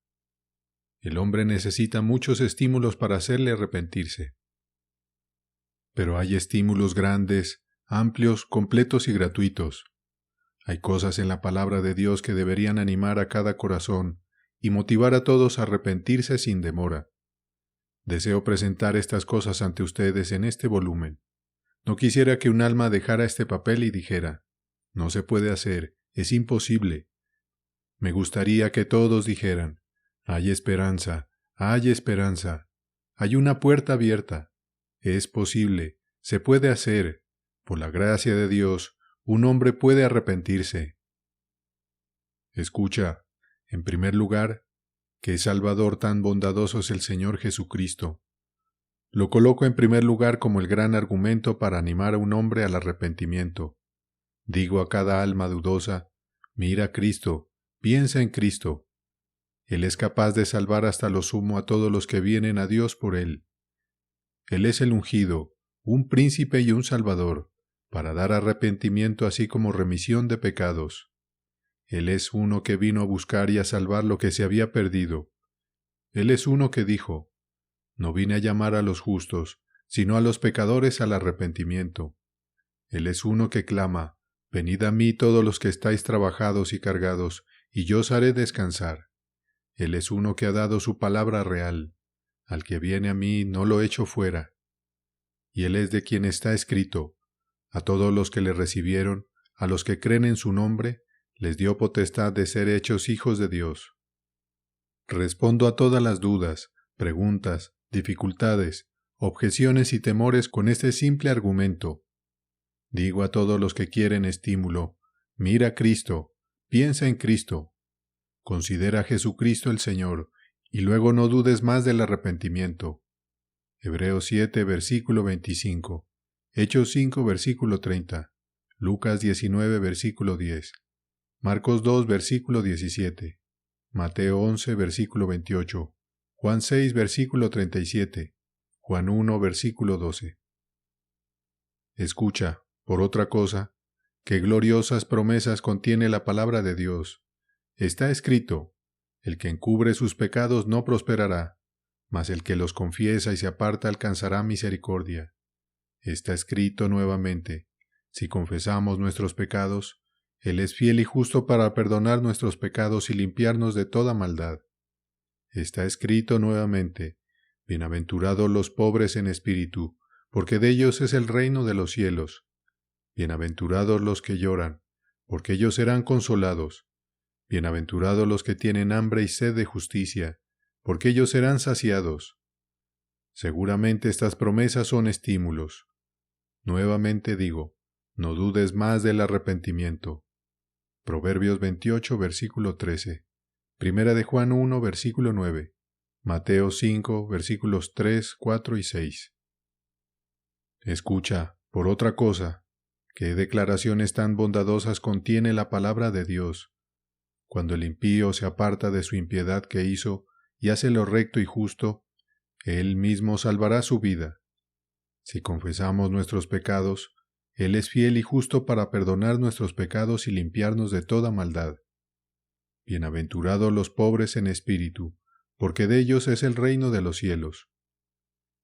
El hombre necesita muchos estímulos para hacerle arrepentirse. Pero hay estímulos grandes, amplios, completos y gratuitos. Hay cosas en la palabra de Dios que deberían animar a cada corazón y motivar a todos a arrepentirse sin demora. Deseo presentar estas cosas ante ustedes en este volumen. No quisiera que un alma dejara este papel y dijera, «No se puede hacer, es imposible». Me gustaría que todos dijeran, «Hay esperanza, hay esperanza, hay una puerta abierta, es posible, se puede hacer, por la gracia de Dios, un hombre puede arrepentirse». Escucha, en primer lugar, qué Salvador tan bondadoso es el Señor Jesucristo. Lo coloco en primer lugar como el gran argumento para animar a un hombre al arrepentimiento. Digo a cada alma dudosa, mira a Cristo, piensa en Cristo. Él es capaz de salvar hasta lo sumo a todos los que vienen a Dios por Él. Él es el ungido, un príncipe y un salvador, para dar arrepentimiento así como remisión de pecados. Él es uno que vino a buscar y a salvar lo que se había perdido. Él es uno que dijo, no vine a llamar a los justos, sino a los pecadores al arrepentimiento. Él es uno que clama, venid a mí todos los que estáis trabajados y cargados, y yo os haré descansar. Él es uno que ha dado su palabra real. Al que viene a mí no lo echo fuera. Y Él es de quien está escrito, a todos los que le recibieron, a los que creen en su nombre, les dio potestad de ser hechos hijos de Dios. Respondo a todas las dudas, preguntas, dificultades, objeciones y temores con este simple argumento. Digo a todos los que quieren estímulo, mira a Cristo, piensa en Cristo, considera a Jesucristo el Señor, y luego no dudes más del arrepentimiento. Hebreos 7, versículo 25, Hechos 5, versículo 30, Lucas 19, versículo 10, Marcos 2, versículo 17, Mateo 11, versículo 28, Juan 6, versículo 37, Juan 1, versículo 12. Escucha, por otra cosa, qué gloriosas promesas contiene la palabra de Dios. Está escrito, el que encubre sus pecados no prosperará, mas el que los confiesa y se aparta alcanzará misericordia. Está escrito nuevamente, si confesamos nuestros pecados, Él es fiel y justo para perdonar nuestros pecados y limpiarnos de toda maldad. Está escrito nuevamente, bienaventurados los pobres en espíritu, porque de ellos es el reino de los cielos. Bienaventurados los que lloran, porque ellos serán consolados. Bienaventurados los que tienen hambre y sed de justicia, porque ellos serán saciados. Seguramente estas promesas son estímulos. Nuevamente digo, no dudes más del arrepentimiento. Proverbios 28, versículo 13. Primera de Juan 1, versículo 9. Mateo 5, versículos 3, 4 y 6. Escucha, por otra cosa, qué declaraciones tan bondadosas contiene la palabra de Dios. Cuando el impío se aparta de su impiedad que hizo y hace lo recto y justo, Él mismo salvará su vida. Si confesamos nuestros pecados, Él es fiel y justo para perdonar nuestros pecados y limpiarnos de toda maldad. Bienaventurados los pobres en espíritu, porque de ellos es el reino de los cielos.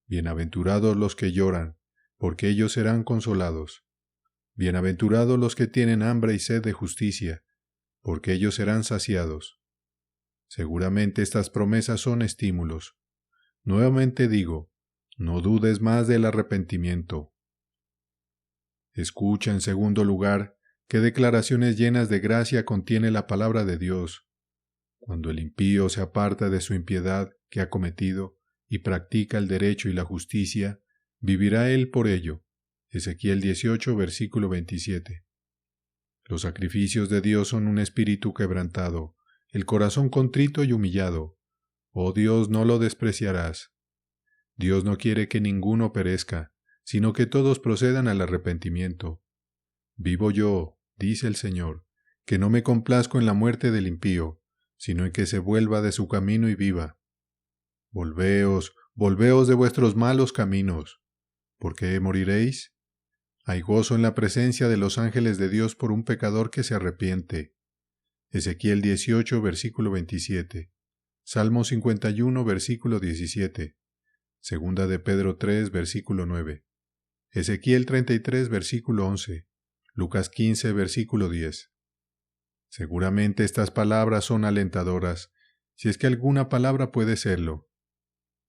Bienaventurados los que lloran, porque ellos serán consolados. Bienaventurados los que tienen hambre y sed de justicia, porque ellos serán saciados. Seguramente estas promesas son estímulos. Nuevamente digo, no dudes más del arrepentimiento. Escucha en segundo lugar qué declaraciones llenas de gracia contiene la palabra de Dios. Cuando el impío se aparta de su impiedad que ha cometido y practica el derecho y la justicia, vivirá él por ello. Ezequiel 18, versículo 27. Los sacrificios de Dios son un espíritu quebrantado, el corazón contrito y humillado. Oh Dios, no lo despreciarás. Dios no quiere que ninguno perezca, sino que todos procedan al arrepentimiento. Vivo yo, dice el Señor, que no me complazco en la muerte del impío, sino en que se vuelva de su camino y viva. Volveos, volveos de vuestros malos caminos. ¿Por qué moriréis? Hay gozo en la presencia de los ángeles de Dios por un pecador que se arrepiente. Ezequiel 18, versículo 27. Salmo 51, versículo 17. Segunda de Pedro 3, versículo 9. Ezequiel 33, versículo 11. Lucas 15, versículo 10. Seguramente estas palabras son alentadoras, si es que alguna palabra puede serlo.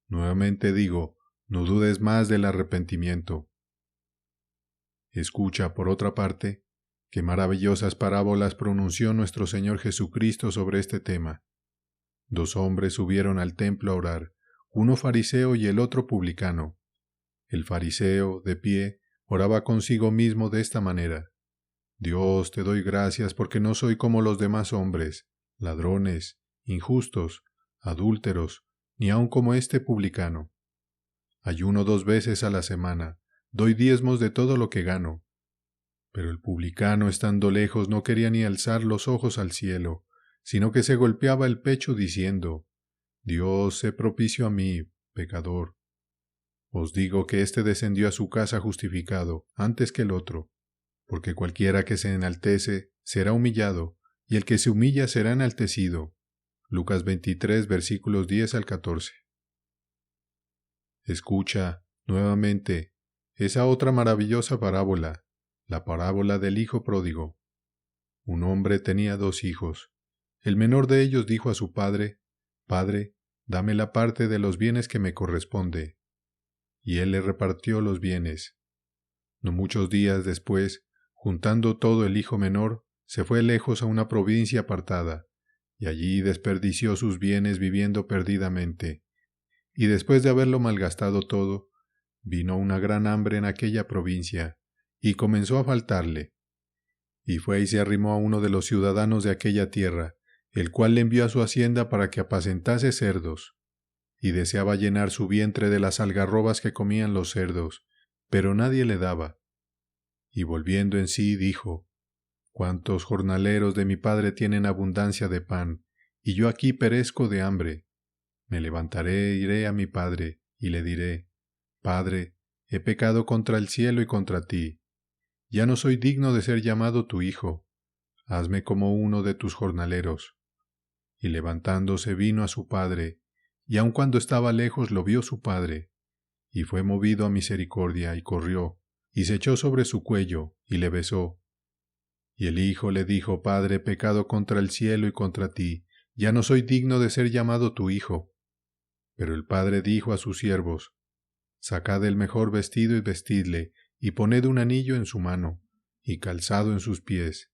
Nuevamente digo, no dudes más del arrepentimiento. Escucha, por otra parte, qué maravillosas parábolas pronunció nuestro Señor Jesucristo sobre este tema. 2 hombres subieron al templo a orar, uno fariseo y el otro publicano. El fariseo, de pie, oraba consigo mismo de esta manera: Dios, te doy gracias porque no soy como los demás hombres, ladrones, injustos, adúlteros, ni aun como este publicano. ayuno 2 veces a la semana, doy diezmos de todo lo que gano. Pero el publicano, estando lejos, no quería ni alzar los ojos al cielo, sino que se golpeaba el pecho diciendo, Dios, sé propicio a mí, pecador. Os digo que éste descendió a su casa justificado antes que el otro, porque cualquiera que se enaltece será humillado, y el que se humilla será enaltecido. Lucas 23, versículos 10 al 14. Escucha, nuevamente, esa otra maravillosa parábola, la parábola del hijo pródigo. Un hombre tenía 2 hijos. El menor de ellos dijo a su padre, Padre, dame la parte de los bienes que me corresponde. Y él le repartió los bienes. No muchos días después, juntando todo el hijo menor, se fue lejos a una provincia apartada, y allí desperdició sus bienes viviendo perdidamente. Y después de haberlo malgastado todo, vino una gran hambre en aquella provincia, y comenzó a faltarle. Y fue y se arrimó a uno de los ciudadanos de aquella tierra, el cual le envió a su hacienda para que apacentase cerdos. Y deseaba llenar su vientre de las algarrobas que comían los cerdos, pero nadie le daba. Y volviendo en sí, dijo, «¿Cuántos jornaleros de mi padre tienen abundancia de pan, y yo aquí perezco de hambre? Me levantaré e iré a mi padre, y le diré, Padre, he pecado contra el cielo y contra ti. Ya no soy digno de ser llamado tu hijo. Hazme como uno de tus jornaleros». Y levantándose vino a su padre, y aun cuando estaba lejos lo vio su padre, y fue movido a misericordia, y corrió, y se echó sobre su cuello, y le besó. Y el hijo le dijo, Padre, he pecado contra el cielo y contra ti, ya no soy digno de ser llamado tu hijo. Pero el padre dijo a sus siervos, Sacad el mejor vestido y vestidle, y poned un anillo en su mano, y calzado en sus pies,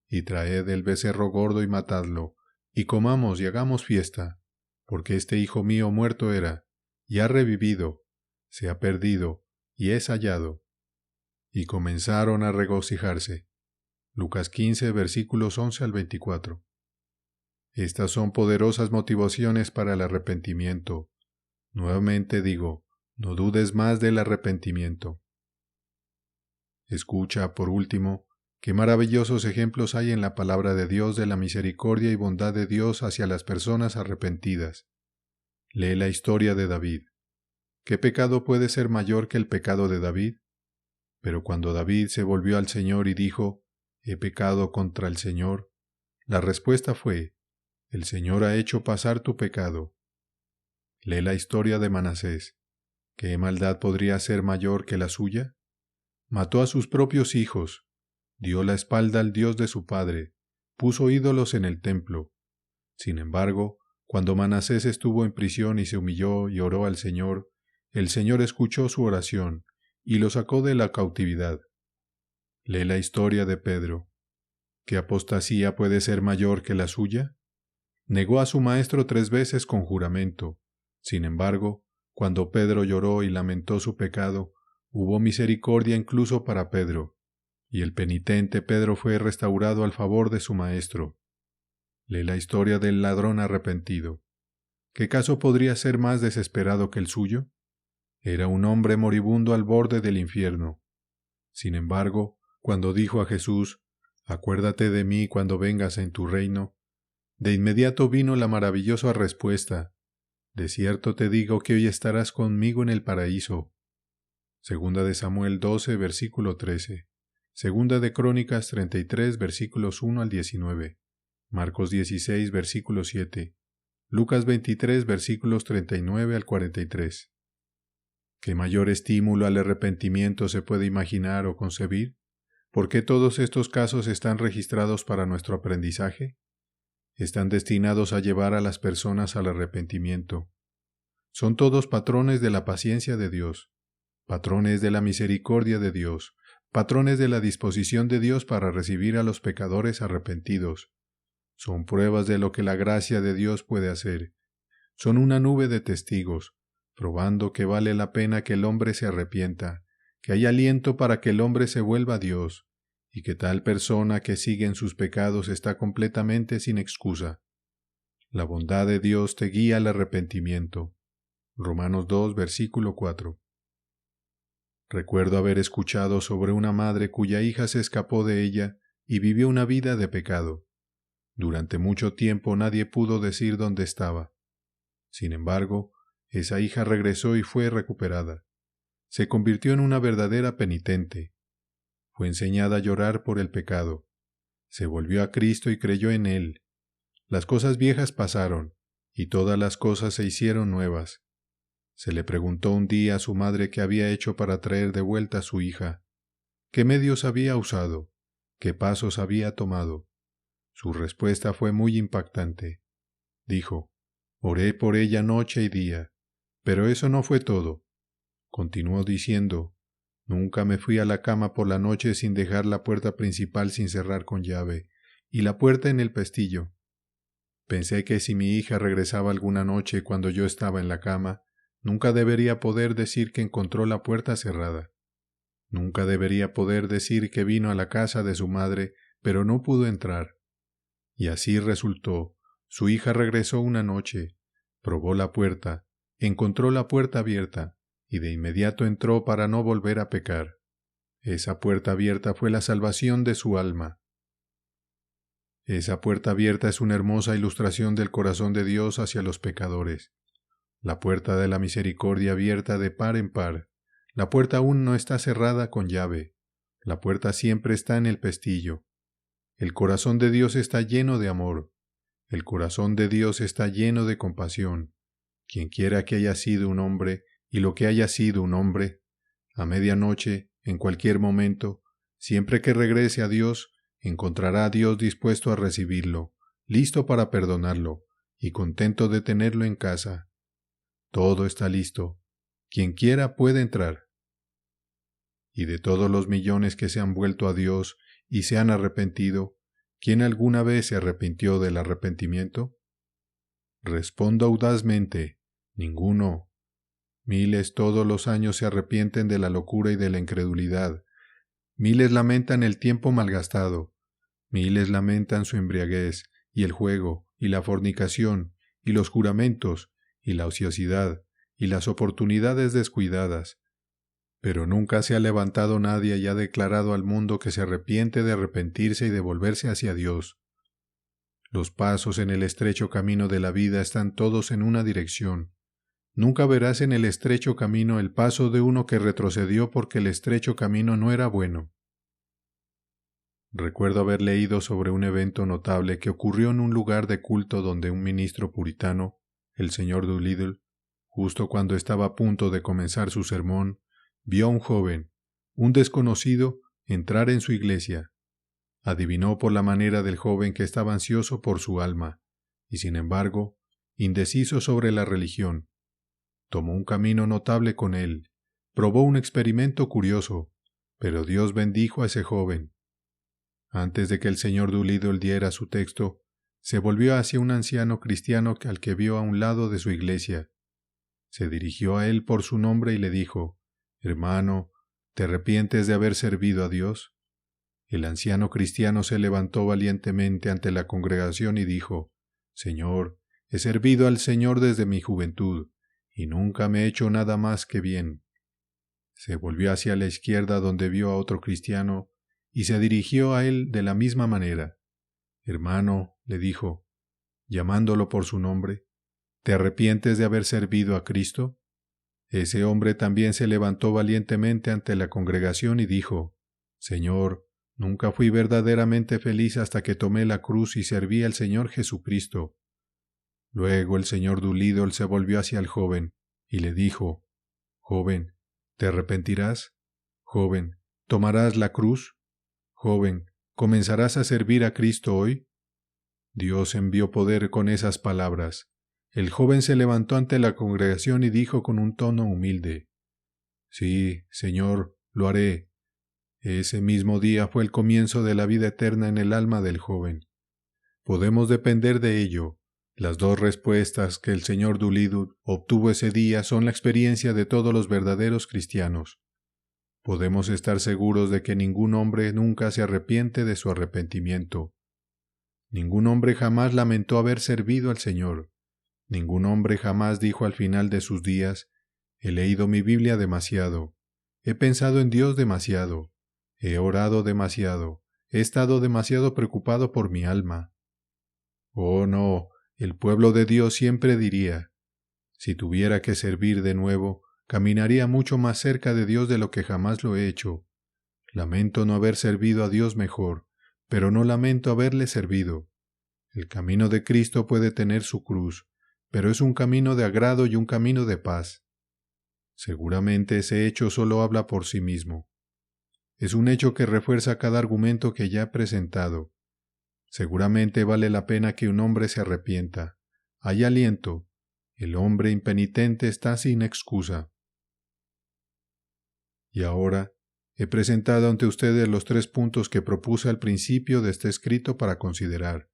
y traed el becerro gordo y matadlo, y comamos y hagamos fiesta, porque este hijo mío muerto era, y ha revivido, se ha perdido, y es hallado. Y comenzaron a regocijarse. Lucas 15, versículos 11 al 24. Estas son poderosas motivaciones para el arrepentimiento. Nuevamente digo, no dudes más del arrepentimiento. Escucha, por último, qué maravillosos ejemplos hay en la palabra de Dios de la misericordia y bondad de Dios hacia las personas arrepentidas. Lee la historia de David. ¿Qué pecado puede ser mayor que el pecado de David? Pero cuando David se volvió al Señor y dijo, «He pecado contra el Señor», la respuesta fue, «El Señor ha hecho pasar tu pecado». Lee la historia de Manasés. ¿Qué maldad podría ser mayor que la suya? Mató a sus propios hijos, dio la espalda al Dios de su padre, puso ídolos en el templo. Sin embargo, cuando Manasés estuvo en prisión y se humilló y oró al Señor, el Señor escuchó su oración y lo sacó de la cautividad. Lee la historia de Pedro. ¿Qué apostasía puede ser mayor que la suya? Negó a su maestro 3 veces con juramento. Sin embargo, cuando Pedro lloró y lamentó su pecado, hubo misericordia incluso para Pedro, y el penitente Pedro fue restaurado al favor de su maestro. Lee la historia del ladrón arrepentido. ¿Qué caso podría ser más desesperado que el suyo? Era un hombre moribundo al borde del infierno. Sin embargo, cuando dijo a Jesús, «Acuérdate de mí cuando vengas en tu reino», de inmediato vino la maravillosa respuesta, «De cierto te digo que hoy estarás conmigo en el paraíso». Segunda de Samuel 12, versículo 13. Segunda de Crónicas 33, versículos 1 al 19. Marcos 16, versículo 7. Lucas 23, versículos 39 al 43. ¿Qué mayor estímulo al arrepentimiento se puede imaginar o concebir? ¿Por qué todos estos casos están registrados para nuestro aprendizaje? Están destinados a llevar a las personas al arrepentimiento. Son todos patrones de la paciencia de Dios, patrones de la misericordia de Dios, patrones de la disposición de Dios para recibir a los pecadores arrepentidos. Son pruebas de lo que la gracia de Dios puede hacer. Son una nube de testigos, probando que vale la pena que el hombre se arrepienta, que hay aliento para que el hombre se vuelva a Dios, y que tal persona que sigue en sus pecados está completamente sin excusa. La bondad de Dios te guía al arrepentimiento. Romanos 2, versículo 4. Recuerdo haber escuchado sobre una madre cuya hija se escapó de ella y vivió una vida de pecado. Durante mucho tiempo nadie pudo decir dónde estaba. Sin embargo, esa hija regresó y fue recuperada. Se convirtió en una verdadera penitente. Fue enseñada a llorar por el pecado. Se volvió a Cristo y creyó en Él. Las cosas viejas pasaron, y todas las cosas se hicieron nuevas. Se le preguntó un día a su madre qué había hecho para traer de vuelta a su hija, qué medios había usado, qué pasos había tomado. Su respuesta fue muy impactante. Dijo: «Oré por ella noche y día, pero eso no fue todo». Continuó diciendo: «Nunca me fui a la cama por la noche sin dejar la puerta principal sin cerrar con llave, y la puerta en el pestillo. Pensé que si mi hija regresaba alguna noche cuando yo estaba en la cama, nunca debería poder decir que encontró la puerta cerrada. Nunca debería poder decir que vino a la casa de su madre, pero no pudo entrar. Y así resultó. Su hija regresó una noche, probó la puerta, encontró la puerta abierta, y de inmediato entró para no volver a pecar. Esa puerta abierta fue la salvación de su alma». Esa puerta abierta es una hermosa ilustración del corazón de Dios hacia los pecadores. La puerta de la misericordia abierta de par en par. La puerta aún no está cerrada con llave. La puerta siempre está en el pestillo. El corazón de Dios está lleno de amor. El corazón de Dios está lleno de compasión. Quienquiera que haya sido un hombre, y lo que haya sido un hombre, a medianoche, en cualquier momento, siempre que regrese a Dios, encontrará a Dios dispuesto a recibirlo, listo para perdonarlo, y contento de tenerlo en casa. Todo está listo. Quien quiera puede entrar. Y de todos los millones que se han vuelto a Dios y se han arrepentido, ¿quién alguna vez se arrepintió del arrepentimiento? Respondo audazmente: ninguno. Miles todos los años se arrepienten de la locura y de la incredulidad. Miles lamentan el tiempo malgastado. Miles lamentan su embriaguez, y el juego, y la fornicación, y los juramentos, y la ociosidad, y las oportunidades descuidadas. Pero nunca se ha levantado nadie y ha declarado al mundo que se arrepiente de arrepentirse y de volverse hacia Dios. Los pasos en el estrecho camino de la vida están todos en una dirección. Nunca verás en el estrecho camino el paso de uno que retrocedió porque el estrecho camino no era bueno. Recuerdo haber leído sobre un evento notable que ocurrió en un lugar de culto donde un ministro puritano, el señor Doolittle, justo cuando estaba a punto de comenzar su sermón, vio a un joven, un desconocido, entrar en su iglesia. Adivinó por la manera del joven que estaba ansioso por su alma, y sin embargo, indeciso sobre la religión. Tomó un camino notable con él, probó un experimento curioso, pero Dios bendijo a ese joven. Antes de que el señor Doolittle diera su texto, se volvió hacia un anciano cristiano al que vio a un lado de su iglesia. Se dirigió a él por su nombre y le dijo: «Hermano, ¿te arrepientes de haber servido a Dios?». El anciano cristiano se levantó valientemente ante la congregación y dijo: «Señor, he servido al Señor desde mi juventud, y nunca me he hecho nada más que bien». Se volvió hacia la izquierda donde vio a otro cristiano, y se dirigió a él de la misma manera. «Hermano», le dijo, llamándolo por su nombre, «¿te arrepientes de haber servido a Cristo?». Ese hombre también se levantó valientemente ante la congregación y dijo: «Señor, nunca fui verdaderamente feliz hasta que tomé la cruz y serví al Señor Jesucristo». Luego el señor Doolittle se volvió hacia el joven y le dijo: «Joven, ¿te arrepentirás? Joven, ¿tomarás la cruz? Joven, ¿comenzarás a servir a Cristo hoy?». Dios envió poder con esas palabras. El joven se levantó ante la congregación y dijo con un tono humilde: «Sí, Señor, lo haré». Ese mismo día fue el comienzo de la vida eterna en el alma del joven. Podemos depender de ello. Las dos respuestas que el señor Doolittle obtuvo ese día son la experiencia de todos los verdaderos cristianos. Podemos estar seguros de que ningún hombre nunca se arrepiente de su arrepentimiento. Ningún hombre jamás lamentó haber servido al Señor. Ningún hombre jamás dijo al final de sus días: he leído mi Biblia demasiado, he pensado en Dios demasiado, he orado demasiado, he estado demasiado preocupado por mi alma. Oh no, el pueblo de Dios siempre diría: si tuviera que servir de nuevo, caminaría mucho más cerca de Dios de lo que jamás lo he hecho. Lamento no haber servido a Dios mejor, pero no lamento haberle servido. El camino de Cristo puede tener su cruz, pero es un camino de agrado y un camino de paz. Seguramente ese hecho solo habla por sí mismo. Es un hecho que refuerza cada argumento que ya he presentado. Seguramente vale la pena que un hombre se arrepienta. Hay aliento. El hombre impenitente está sin excusa. Y ahora he presentado ante ustedes los 3 puntos que propuse al principio de este escrito para considerar.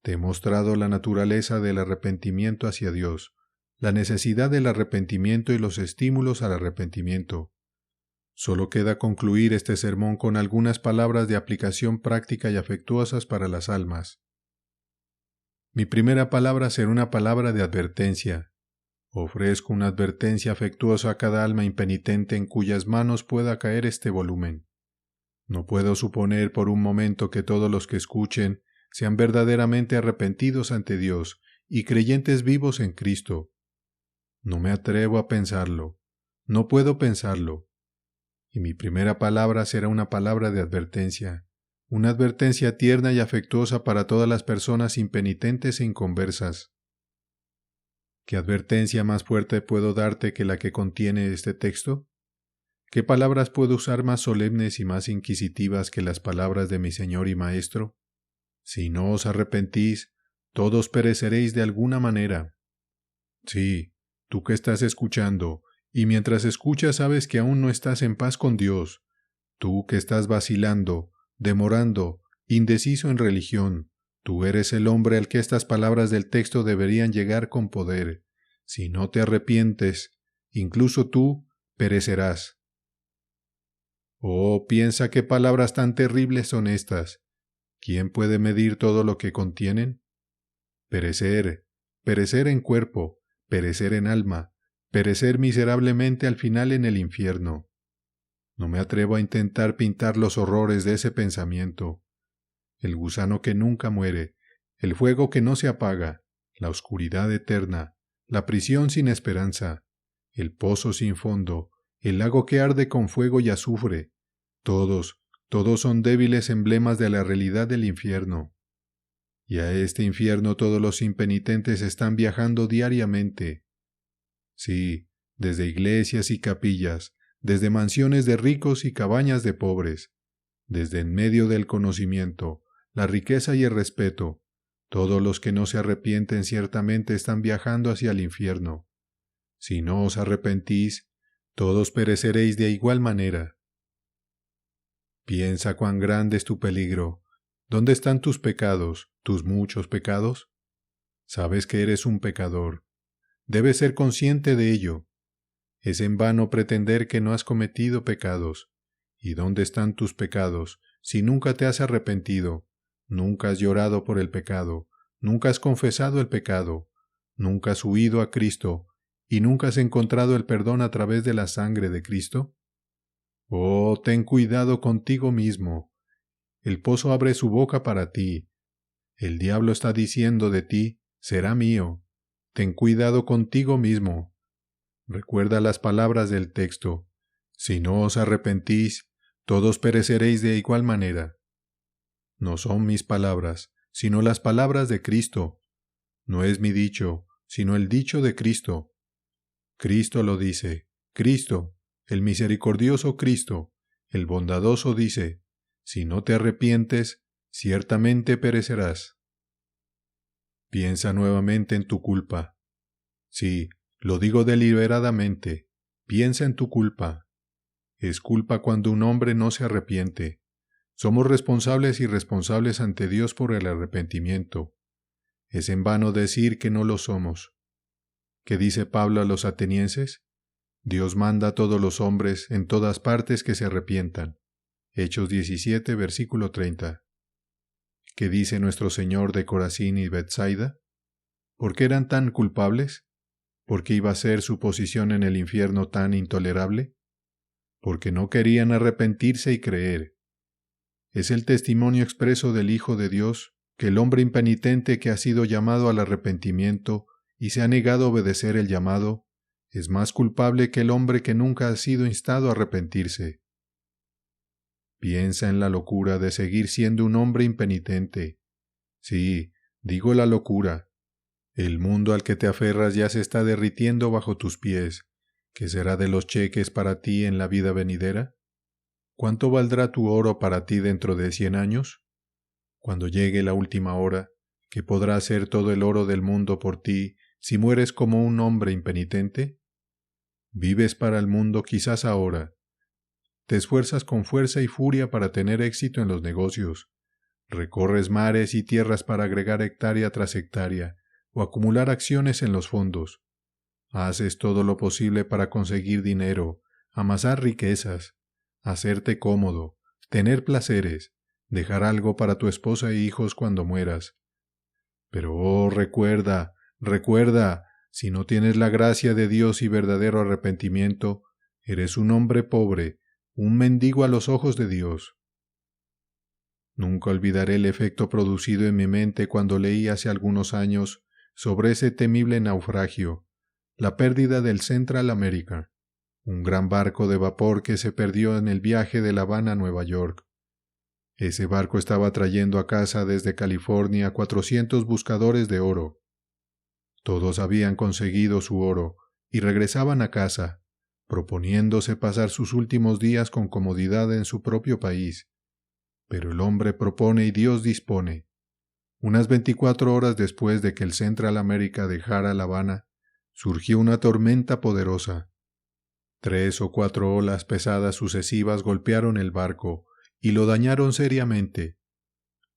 Te he mostrado la naturaleza del arrepentimiento hacia Dios, la necesidad del arrepentimiento y los estímulos al arrepentimiento. Solo queda concluir este sermón con algunas palabras de aplicación práctica y afectuosas para las almas. Mi primera palabra será una palabra de advertencia. Ofrezco una advertencia afectuosa a cada alma impenitente en cuyas manos pueda caer este volumen. No puedo suponer por un momento que todos los que escuchen sean verdaderamente arrepentidos ante Dios y creyentes vivos en Cristo. No me atrevo a pensarlo. No puedo pensarlo. Y mi primera palabra será una palabra de advertencia, una advertencia tierna y afectuosa para todas las personas impenitentes e inconversas. ¿Qué advertencia más fuerte puedo darte que la que contiene este texto? ¿Qué palabras puedo usar más solemnes y más inquisitivas que las palabras de mi Señor y Maestro? Si no os arrepentís, todos pereceréis de alguna manera. Sí, tú que estás escuchando, y mientras escuchas sabes que aún no estás en paz con Dios. Tú que estás vacilando, demorando, indeciso en religión, tú eres el hombre al que estas palabras del texto deberían llegar con poder. Si no te arrepientes, incluso tú perecerás. Oh, piensa qué palabras tan terribles son estas. ¿Quién puede medir todo lo que contienen? Perecer, perecer en cuerpo, perecer en alma, perecer miserablemente al final en el infierno. No me atrevo a intentar pintar los horrores de ese pensamiento. El gusano que nunca muere, el fuego que no se apaga, la oscuridad eterna, la prisión sin esperanza, el pozo sin fondo, el lago que arde con fuego y azufre, todos son débiles emblemas de la realidad del infierno. Y a este infierno todos los impenitentes están viajando diariamente. Sí, desde iglesias y capillas, desde mansiones de ricos y cabañas de pobres, desde en medio del conocimiento, la riqueza y el respeto, todos los que no se arrepienten ciertamente están viajando hacia el infierno. Si no os arrepentís, todos pereceréis de igual manera. Piensa cuán grande es tu peligro. ¿Dónde están tus pecados, tus muchos pecados? Sabes que eres un pecador. Debes ser consciente de ello. Es en vano pretender que no has cometido pecados. ¿Y dónde están tus pecados si nunca te has arrepentido, nunca has llorado por el pecado, nunca has confesado el pecado, nunca has huido a Cristo y nunca has encontrado el perdón a través de la sangre de Cristo? Oh, ten cuidado contigo mismo. El pozo abre su boca para ti. El diablo está diciendo de ti: será mío. Ten cuidado contigo mismo. Recuerda las palabras del texto: si no os arrepentís, todos pereceréis de igual manera. No son mis palabras, sino las palabras de Cristo. No es mi dicho, sino el dicho de Cristo. Cristo lo dice. Cristo, el misericordioso Cristo, el bondadoso dice: si no te arrepientes, ciertamente perecerás. Piensa nuevamente en tu culpa. Sí, lo digo deliberadamente. Piensa en tu culpa. Es culpa cuando un hombre no se arrepiente. Somos responsables y responsables ante Dios por el arrepentimiento. Es en vano decir que no lo somos. ¿Qué dice Pablo a los atenienses? Dios manda a todos los hombres en todas partes que se arrepientan. Hechos 17, versículo 30. ¿Qué dice nuestro Señor de Corazín y Betsaida? ¿Por qué eran tan culpables? ¿Por qué iba a ser su posición en el infierno tan intolerable? Porque no querían arrepentirse y creer. Es el testimonio expreso del Hijo de Dios que el hombre impenitente que ha sido llamado al arrepentimiento y se ha negado a obedecer el llamado, es más culpable que el hombre que nunca ha sido instado a arrepentirse. Piensa en la locura de seguir siendo un hombre impenitente. Sí, digo la locura. El mundo al que te aferras ya se está derritiendo bajo tus pies. ¿Qué será de los cheques para ti en la vida venidera? ¿Cuánto valdrá tu oro para ti dentro de 100 años? Cuando llegue la última hora, ¿qué podrá hacer todo el oro del mundo por ti si mueres como un hombre impenitente? Vives para el mundo quizás ahora. Te esfuerzas con fuerza y furia para tener éxito en los negocios. Recorres mares y tierras para agregar hectárea tras hectárea o acumular acciones en los fondos. Haces todo lo posible para conseguir dinero, amasar riquezas, hacerte cómodo, tener placeres, dejar algo para tu esposa e hijos cuando mueras. Pero recuerda, si no tienes la gracia de Dios y verdadero arrepentimiento, eres un hombre pobre, un mendigo a los ojos de Dios. Nunca olvidaré el efecto producido en mi mente cuando leí hace algunos años sobre ese temible naufragio, la pérdida del Central America, un gran barco de vapor que se perdió en el viaje de La Habana a Nueva York. Ese barco estaba trayendo a casa desde California 400 buscadores de oro. Todos habían conseguido su oro y regresaban a casa, proponiéndose pasar sus últimos días con comodidad en su propio país. Pero el hombre propone y Dios dispone. Unas 24 horas después de que el Central America dejara La Habana, surgió una tormenta poderosa. 3 o 4 olas pesadas sucesivas golpearon el barco y lo dañaron seriamente.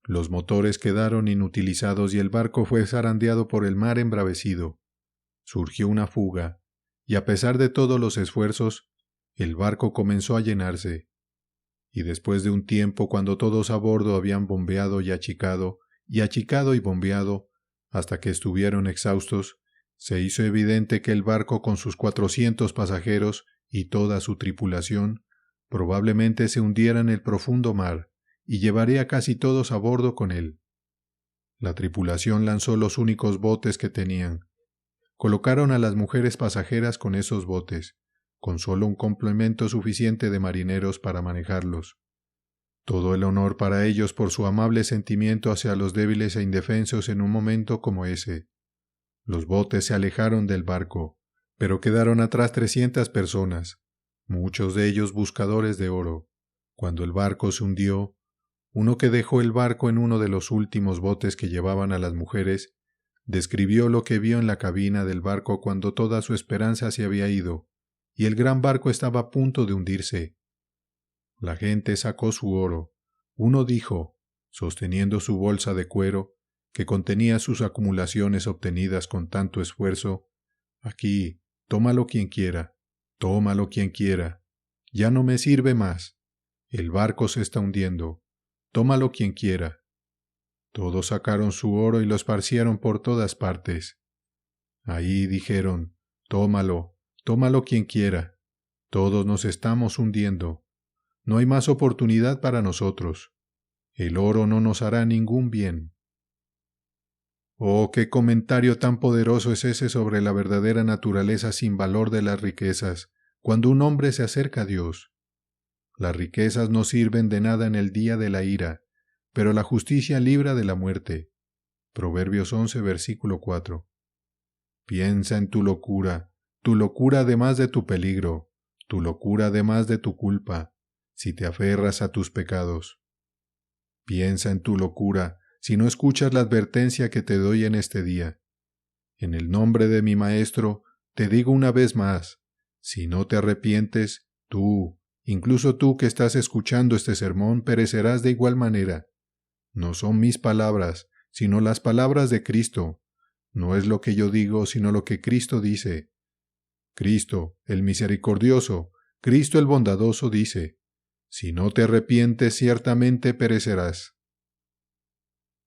Los motores quedaron inutilizados y el barco fue zarandeado por el mar embravecido. Surgió una fuga, y a pesar de todos los esfuerzos, el barco comenzó a llenarse. Y después de un tiempo, cuando todos a bordo habían bombeado y achicado y bombeado, hasta que estuvieron exhaustos, se hizo evidente que el barco con sus 400 pasajeros y toda su tripulación probablemente se hundiera en el profundo mar y llevaría a casi todos a bordo con él. La tripulación lanzó los únicos botes que tenían. Colocaron a las mujeres pasajeras con esos botes, con solo un complemento suficiente de marineros para manejarlos. Todo el honor para ellos por su amable sentimiento hacia los débiles e indefensos en un momento como ese. Los botes se alejaron del barco, pero quedaron atrás 300 personas, muchos de ellos buscadores de oro. Cuando el barco se hundió, uno que dejó el barco en uno de los últimos botes que llevaban a las mujeres, describió lo que vio en la cabina del barco cuando toda su esperanza se había ido, y el gran barco estaba a punto de hundirse. La gente sacó su oro. Uno dijo, sosteniendo su bolsa de cuero, que contenía sus acumulaciones obtenidas con tanto esfuerzo, «Aquí, tómalo quien quiera, ya no me sirve más. El barco se está hundiendo. Tómalo quien quiera». Todos sacaron su oro y lo esparcieron por todas partes. Ahí dijeron, tómalo quien quiera. Todos nos estamos hundiendo. No hay más oportunidad para nosotros. El oro no nos hará ningún bien. Oh, qué comentario tan poderoso es ese sobre la verdadera naturaleza sin valor de las riquezas, cuando un hombre se acerca a Dios. Las riquezas no sirven de nada en el día de la ira, pero la justicia libra de la muerte. Proverbios 11, versículo 4. Piensa en tu locura además de tu peligro, tu locura además de tu culpa, si te aferras a tus pecados. Piensa en tu locura si no escuchas la advertencia que te doy en este día. En el nombre de mi Maestro, te digo una vez más, si no te arrepientes, tú, incluso tú que estás escuchando este sermón, perecerás de igual manera. No son mis palabras, sino las palabras de Cristo. No es lo que yo digo, sino lo que Cristo dice. Cristo, el misericordioso, Cristo el bondadoso dice, si no te arrepientes, ciertamente perecerás.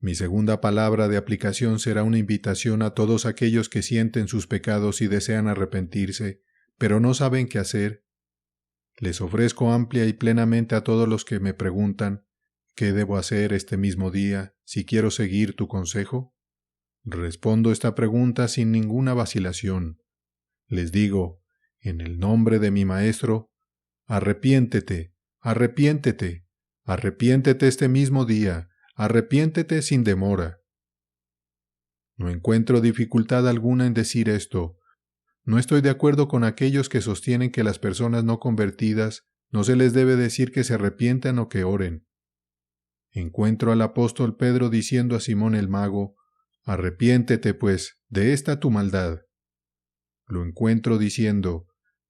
Mi segunda palabra de aplicación será una invitación a todos aquellos que sienten sus pecados y desean arrepentirse, pero no saben qué hacer. Les ofrezco amplia y plenamente a todos los que me preguntan, ¿qué debo hacer este mismo día si quiero seguir tu consejo? Respondo esta pregunta sin ninguna vacilación. Les digo, en el nombre de mi Maestro, arrepiéntete, arrepiéntete, arrepiéntete este mismo día, arrepiéntete sin demora. No encuentro dificultad alguna en decir esto. No estoy de acuerdo con aquellos que sostienen que las personas no convertidas no se les debe decir que se arrepientan o que oren. Encuentro al apóstol Pedro diciendo a Simón el mago, arrepiéntete, pues, de esta tu maldad. Lo encuentro diciendo,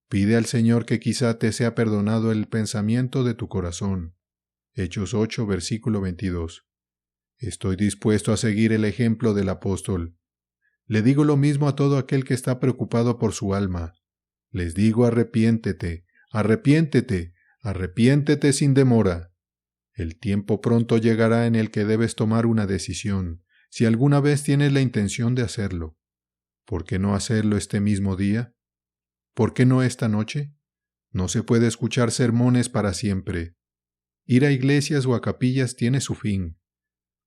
pide al Señor que quizá te sea perdonado el pensamiento de tu corazón. Hechos 8, versículo 22. Estoy dispuesto a seguir el ejemplo del apóstol. Le digo lo mismo a todo aquel que está preocupado por su alma. Les digo arrepiéntete, arrepiéntete, arrepiéntete sin demora. El tiempo pronto llegará en el que debes tomar una decisión, si alguna vez tienes la intención de hacerlo. ¿Por qué no hacerlo este mismo día? ¿Por qué no esta noche? No se puede escuchar sermones para siempre. Ir a iglesias o a capillas tiene su fin.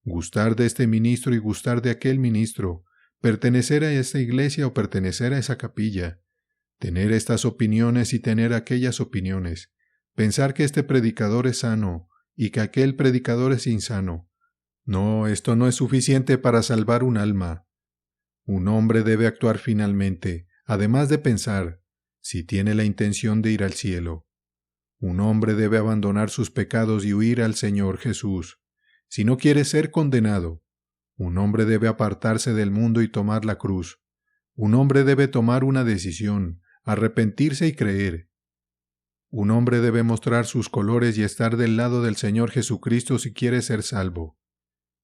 Gustar de este ministro y gustar de aquel ministro, pertenecer a esta iglesia o pertenecer a esa capilla, tener estas opiniones y tener aquellas opiniones, pensar que este predicador es sano y que aquel predicador es insano. No, esto no es suficiente para salvar un alma. Un hombre debe actuar finalmente, además de pensar, si tiene la intención de ir al cielo. Un hombre debe abandonar sus pecados y huir al Señor Jesús. Si no quiere ser condenado, un hombre debe apartarse del mundo y tomar la cruz. Un hombre debe tomar una decisión, arrepentirse y creer. Un hombre debe mostrar sus colores y estar del lado del Señor Jesucristo si quiere ser salvo.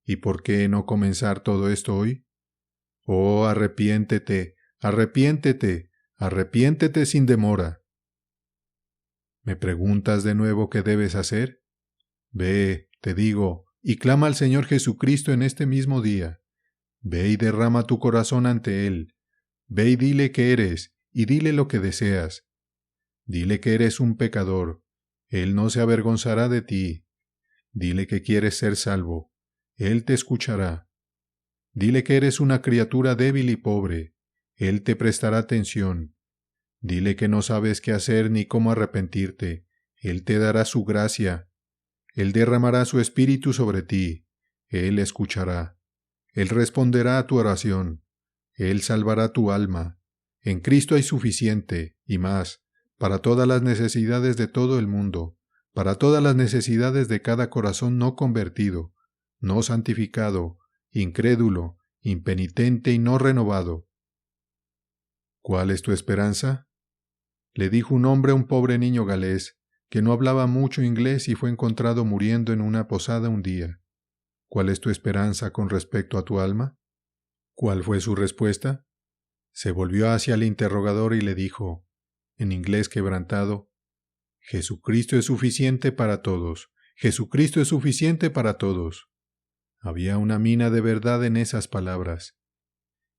¿Y por qué no comenzar todo esto hoy? Oh, arrepiéntete, arrepiéntete, arrepiéntete sin demora. ¿Me preguntas de nuevo qué debes hacer? Ve, te digo, y clama al Señor Jesucristo en este mismo día. Ve y derrama tu corazón ante Él. Ve y dile que eres, y dile lo que deseas. Dile que eres un pecador. Él no se avergonzará de ti. Dile que quieres ser salvo. Él te escuchará. Dile que eres una criatura débil y pobre. Él te prestará atención. Dile que no sabes qué hacer ni cómo arrepentirte. Él te dará su gracia. Él derramará su espíritu sobre ti. Él escuchará. Él responderá a tu oración. Él salvará tu alma. En Cristo hay suficiente, y más, para todas las necesidades de todo el mundo, para todas las necesidades de cada corazón no convertido, no santificado, incrédulo, impenitente y no renovado. ¿Cuál es tu esperanza? Le dijo un hombre a un pobre niño galés, que no hablaba mucho inglés y fue encontrado muriendo en una posada un día. ¿Cuál es tu esperanza con respecto a tu alma? ¿Cuál fue su respuesta? Se volvió hacia el interrogador y le dijo, en inglés quebrantado, Jesucristo es suficiente para todos. Jesucristo es suficiente para todos. Había una mina de verdad en esas palabras.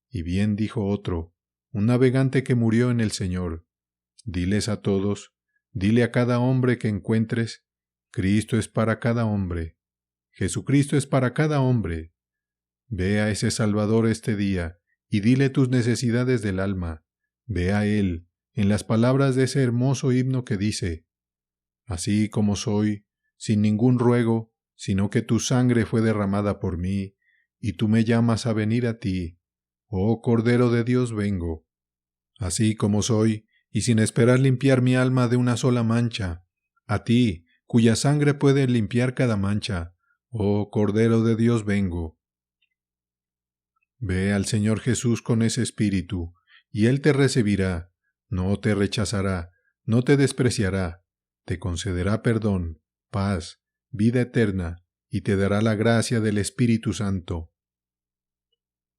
Y bien dijo otro, un navegante que murió en el Señor. Diles a todos, dile a cada hombre que encuentres, Cristo es para cada hombre. Jesucristo es para cada hombre. Ve a ese Salvador este día y dile tus necesidades del alma. Ve a Él, en las palabras de ese hermoso himno que dice, así como soy, sin ningún ruego, sino que tu sangre fue derramada por mí, y tú me llamas a venir a ti. Oh Cordero de Dios vengo. Así como soy, y sin esperar limpiar mi alma de una sola mancha, a ti, cuya sangre puede limpiar cada mancha, oh Cordero de Dios vengo. Ve al Señor Jesús con ese espíritu, y Él te recibirá, no te rechazará, no te despreciará, te concederá perdón, paz, vida eterna, y te dará la gracia del Espíritu Santo.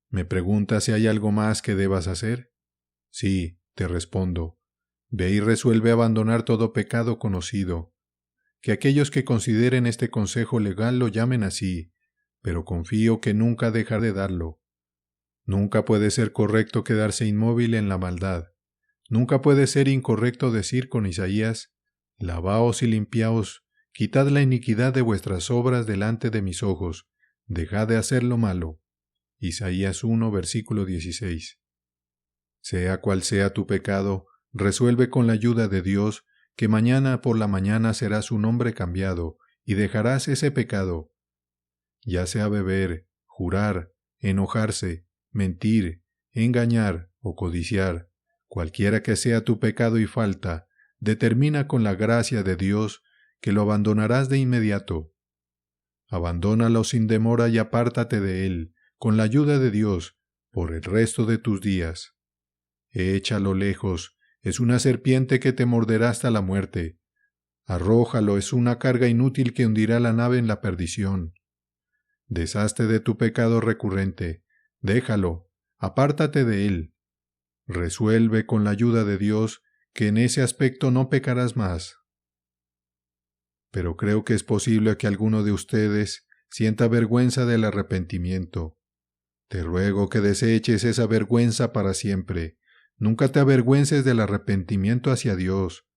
¿Me preguntas si hay algo más que debas hacer? Sí, te respondo. Ve y resuelve abandonar todo pecado conocido. Que aquellos que consideren este consejo legal lo llamen así. pero confío que nunca dejaré de darlo. Nunca puede ser correcto quedarse inmóvil en la maldad. Nunca puede ser incorrecto decir con Isaías: «Lavaos y limpiaos, quitad la iniquidad de vuestras obras delante de mis ojos, dejad de hacer lo malo». Isaías 1, versículo 16. Sea cual sea tu pecado, resuelve con la ayuda de Dios que mañana por la mañana será su nombre cambiado y dejarás ese pecado. Ya sea beber, jurar, enojarse, mentir, engañar o codiciar, cualquiera que sea tu pecado y falta, determina con la gracia de Dios que lo abandonarás de inmediato. Abandónalo sin demora y apártate de él, con la ayuda de Dios, por el resto de tus días. Échalo lejos, es una serpiente que te morderá hasta la muerte. Arrójalo, es una carga inútil que hundirá la nave en la perdición. Deshazte de tu pecado recurrente, déjalo, apártate de él. Resuelve con la ayuda de Dios que en ese aspecto no pecarás más. Pero creo que es posible que alguno de ustedes sienta vergüenza del arrepentimiento. Te ruego que deseches esa vergüenza para siempre. Nunca te avergüences del arrepentimiento hacia Dios.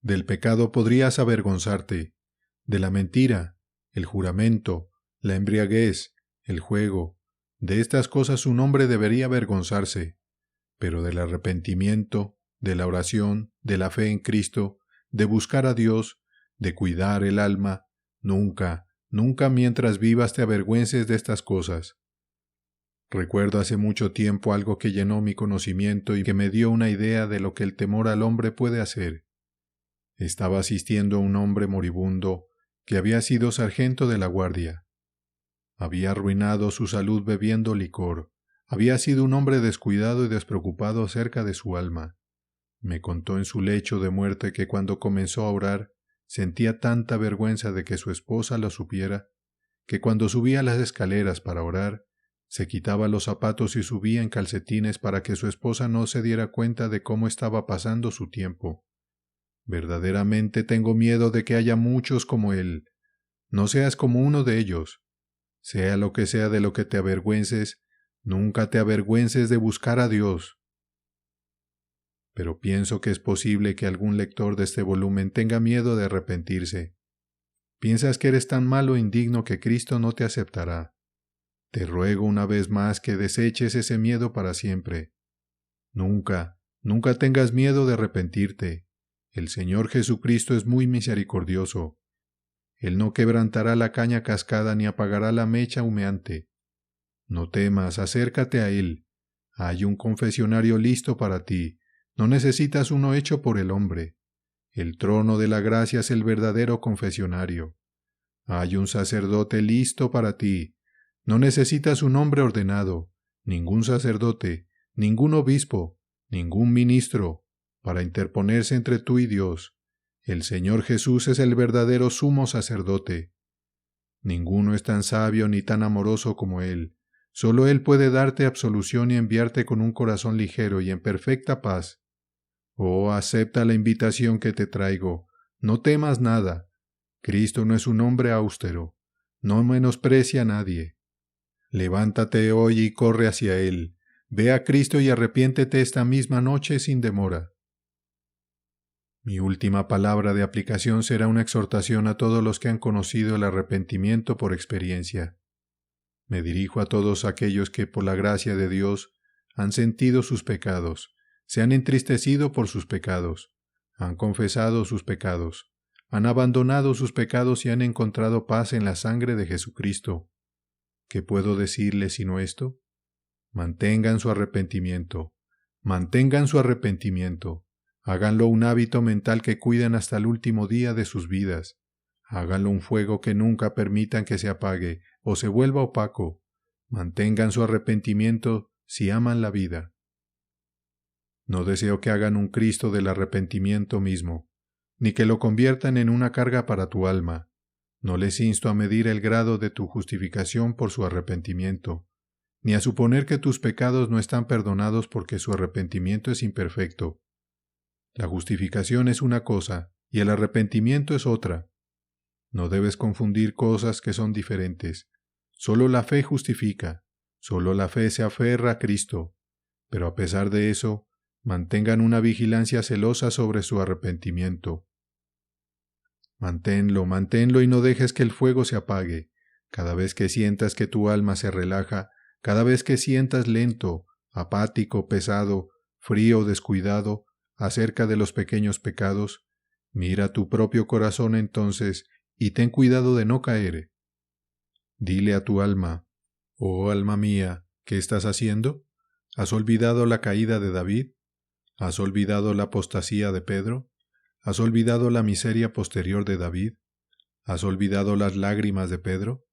Del pecado podrías avergonzarte, de la mentira, el juramento, la embriaguez, el juego. De estas cosas un hombre debería avergonzarse, pero del arrepentimiento, de la oración, de la fe en Cristo, de buscar a Dios, de cuidar el alma, nunca, nunca mientras vivas te avergüences de estas cosas. Recuerdo hace mucho tiempo algo que llenó mi conocimiento y que me dio una idea de lo que el temor al hombre puede hacer. Estaba asistiendo a un hombre moribundo que había sido sargento de la guardia. Había arruinado su salud bebiendo licor. Había sido un hombre descuidado y despreocupado acerca de su alma. Me contó en su lecho de muerte que cuando comenzó a orar, sentía tanta vergüenza de que su esposa lo supiera, que cuando subía las escaleras para orar, se quitaba los zapatos y subía en calcetines para que su esposa no se diera cuenta de cómo estaba pasando su tiempo. Verdaderamente tengo miedo de que haya muchos como él. No seas como uno de ellos. Sea lo que sea de lo que te avergüences, nunca te avergüences de buscar a Dios. Pero pienso que es posible que algún lector de este volumen tenga miedo de arrepentirse. Piensas que eres tan malo e indigno que Cristo no te aceptará. Te ruego una vez más que deseches ese miedo para siempre. Nunca, nunca tengas miedo de arrepentirte. El Señor Jesucristo es muy misericordioso. Él no quebrantará la caña cascada ni apagará la mecha humeante. No temas, acércate a Él. Hay un confesionario listo para ti. No necesitas uno hecho por el hombre. El trono de la gracia es el verdadero confesionario. Hay un sacerdote listo para ti. No necesitas un hombre ordenado, ningún sacerdote, ningún obispo, ningún ministro, para interponerse entre tú y Dios. El Señor Jesús es el verdadero sumo sacerdote. Ninguno es tan sabio ni tan amoroso como Él. Solo Él puede darte absolución y enviarte con un corazón ligero y en perfecta paz. Oh, acepta la invitación que te traigo. No temas nada. Cristo no es un hombre austero. No menosprecia a nadie. Levántate hoy y corre hacia Él. Ve a Cristo y arrepiéntete esta misma noche sin demora. Mi última palabra de aplicación será una exhortación a todos los que han conocido el arrepentimiento por experiencia. Me dirijo a todos aquellos que, por la gracia de Dios, han sentido sus pecados, se han entristecido por sus pecados, han confesado sus pecados, han abandonado sus pecados y han encontrado paz en la sangre de Jesucristo. ¿Qué puedo decirles sino esto? Mantengan su arrepentimiento. Háganlo un hábito mental que cuiden hasta el último día de sus vidas. Háganlo un fuego que nunca permitan que se apague o se vuelva opaco. Mantengan su arrepentimiento si aman la vida. No deseo que hagan un Cristo del arrepentimiento mismo, ni que lo conviertan en una carga para tu alma. No les insto a medir el grado de tu justificación por su arrepentimiento, ni a suponer que tus pecados no están perdonados porque su arrepentimiento es imperfecto. La justificación es una cosa y el arrepentimiento es otra. No debes confundir cosas que son diferentes. Solo la fe justifica, solo la fe se aferra a Cristo, pero a pesar de eso, mantengan una vigilancia celosa sobre su arrepentimiento. Manténlo y no dejes que el fuego se apague. Cada vez que sientas que tu alma se relaja, cada vez que sientas lento, apático, pesado, frío, descuidado, acerca de los pequeños pecados, mira tu propio corazón entonces y ten cuidado de no caer. Dile a tu alma, oh alma mía, ¿qué estás haciendo? ¿Has olvidado la caída de David? ¿Has olvidado la apostasía de Pedro? ¿Has olvidado la miseria posterior de David? ¿Has olvidado las lágrimas de Pedro?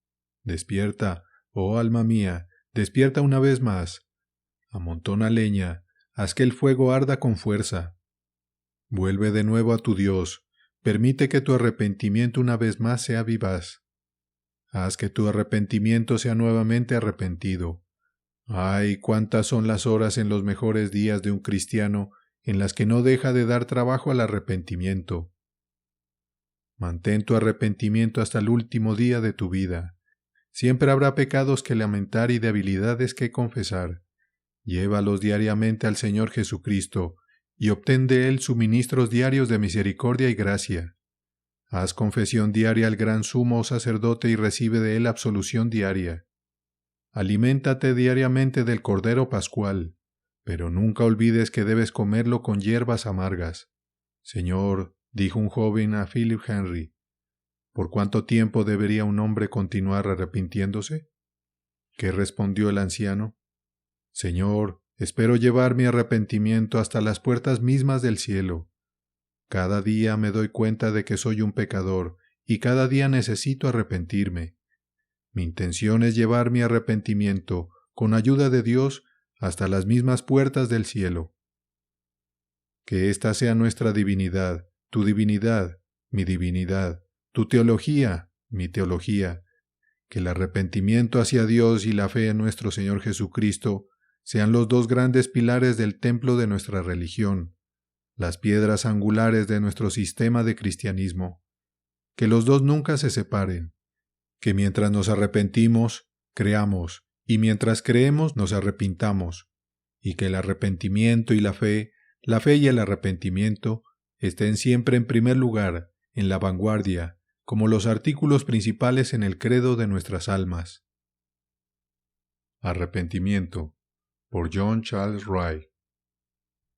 Despierta, oh alma mía, despierta una vez más. Amontona leña, haz que el fuego arda con fuerza. Vuelve de nuevo a tu Dios, permite que tu arrepentimiento una vez más sea vivaz. Haz que tu arrepentimiento sea nuevamente arrepentido. Ay, cuántas son las horas en los mejores días de un cristiano en las que no deja de dar trabajo al arrepentimiento. Mantén tu arrepentimiento hasta el último día de tu vida. Siempre habrá pecados que lamentar y debilidades que confesar. Llévalos diariamente al Señor Jesucristo y obtén de Él suministros diarios de misericordia y gracia. Haz confesión diaria al gran sumo sacerdote y recibe de Él absolución diaria. Aliméntate diariamente del Cordero Pascual, pero nunca olvides que debes comerlo con hierbas amargas. Señor, dijo un joven a Philip Henry, ¿por cuánto tiempo debería un hombre continuar arrepintiéndose? ¿Qué respondió el anciano? Señor, espero llevar mi arrepentimiento hasta las puertas mismas del cielo. Cada día me doy cuenta de que soy un pecador y cada día necesito arrepentirme. Mi intención es llevar mi arrepentimiento, con ayuda de Dios, hasta las mismas puertas del cielo. Que esta sea nuestra divinidad, tu divinidad, mi divinidad, tu teología, mi teología. Que el arrepentimiento hacia Dios y la fe en nuestro Señor Jesucristo sean los dos grandes pilares del templo de nuestra religión, las piedras angulares de nuestro sistema de cristianismo. Que los dos nunca se separen. Que mientras nos arrepentimos, creamos, y mientras creemos, nos arrepintamos, y que el arrepentimiento y la fe y el arrepentimiento, estén siempre en primer lugar, en la vanguardia, como los artículos principales en el credo de nuestras almas. Arrepentimiento, por John Charles Wright.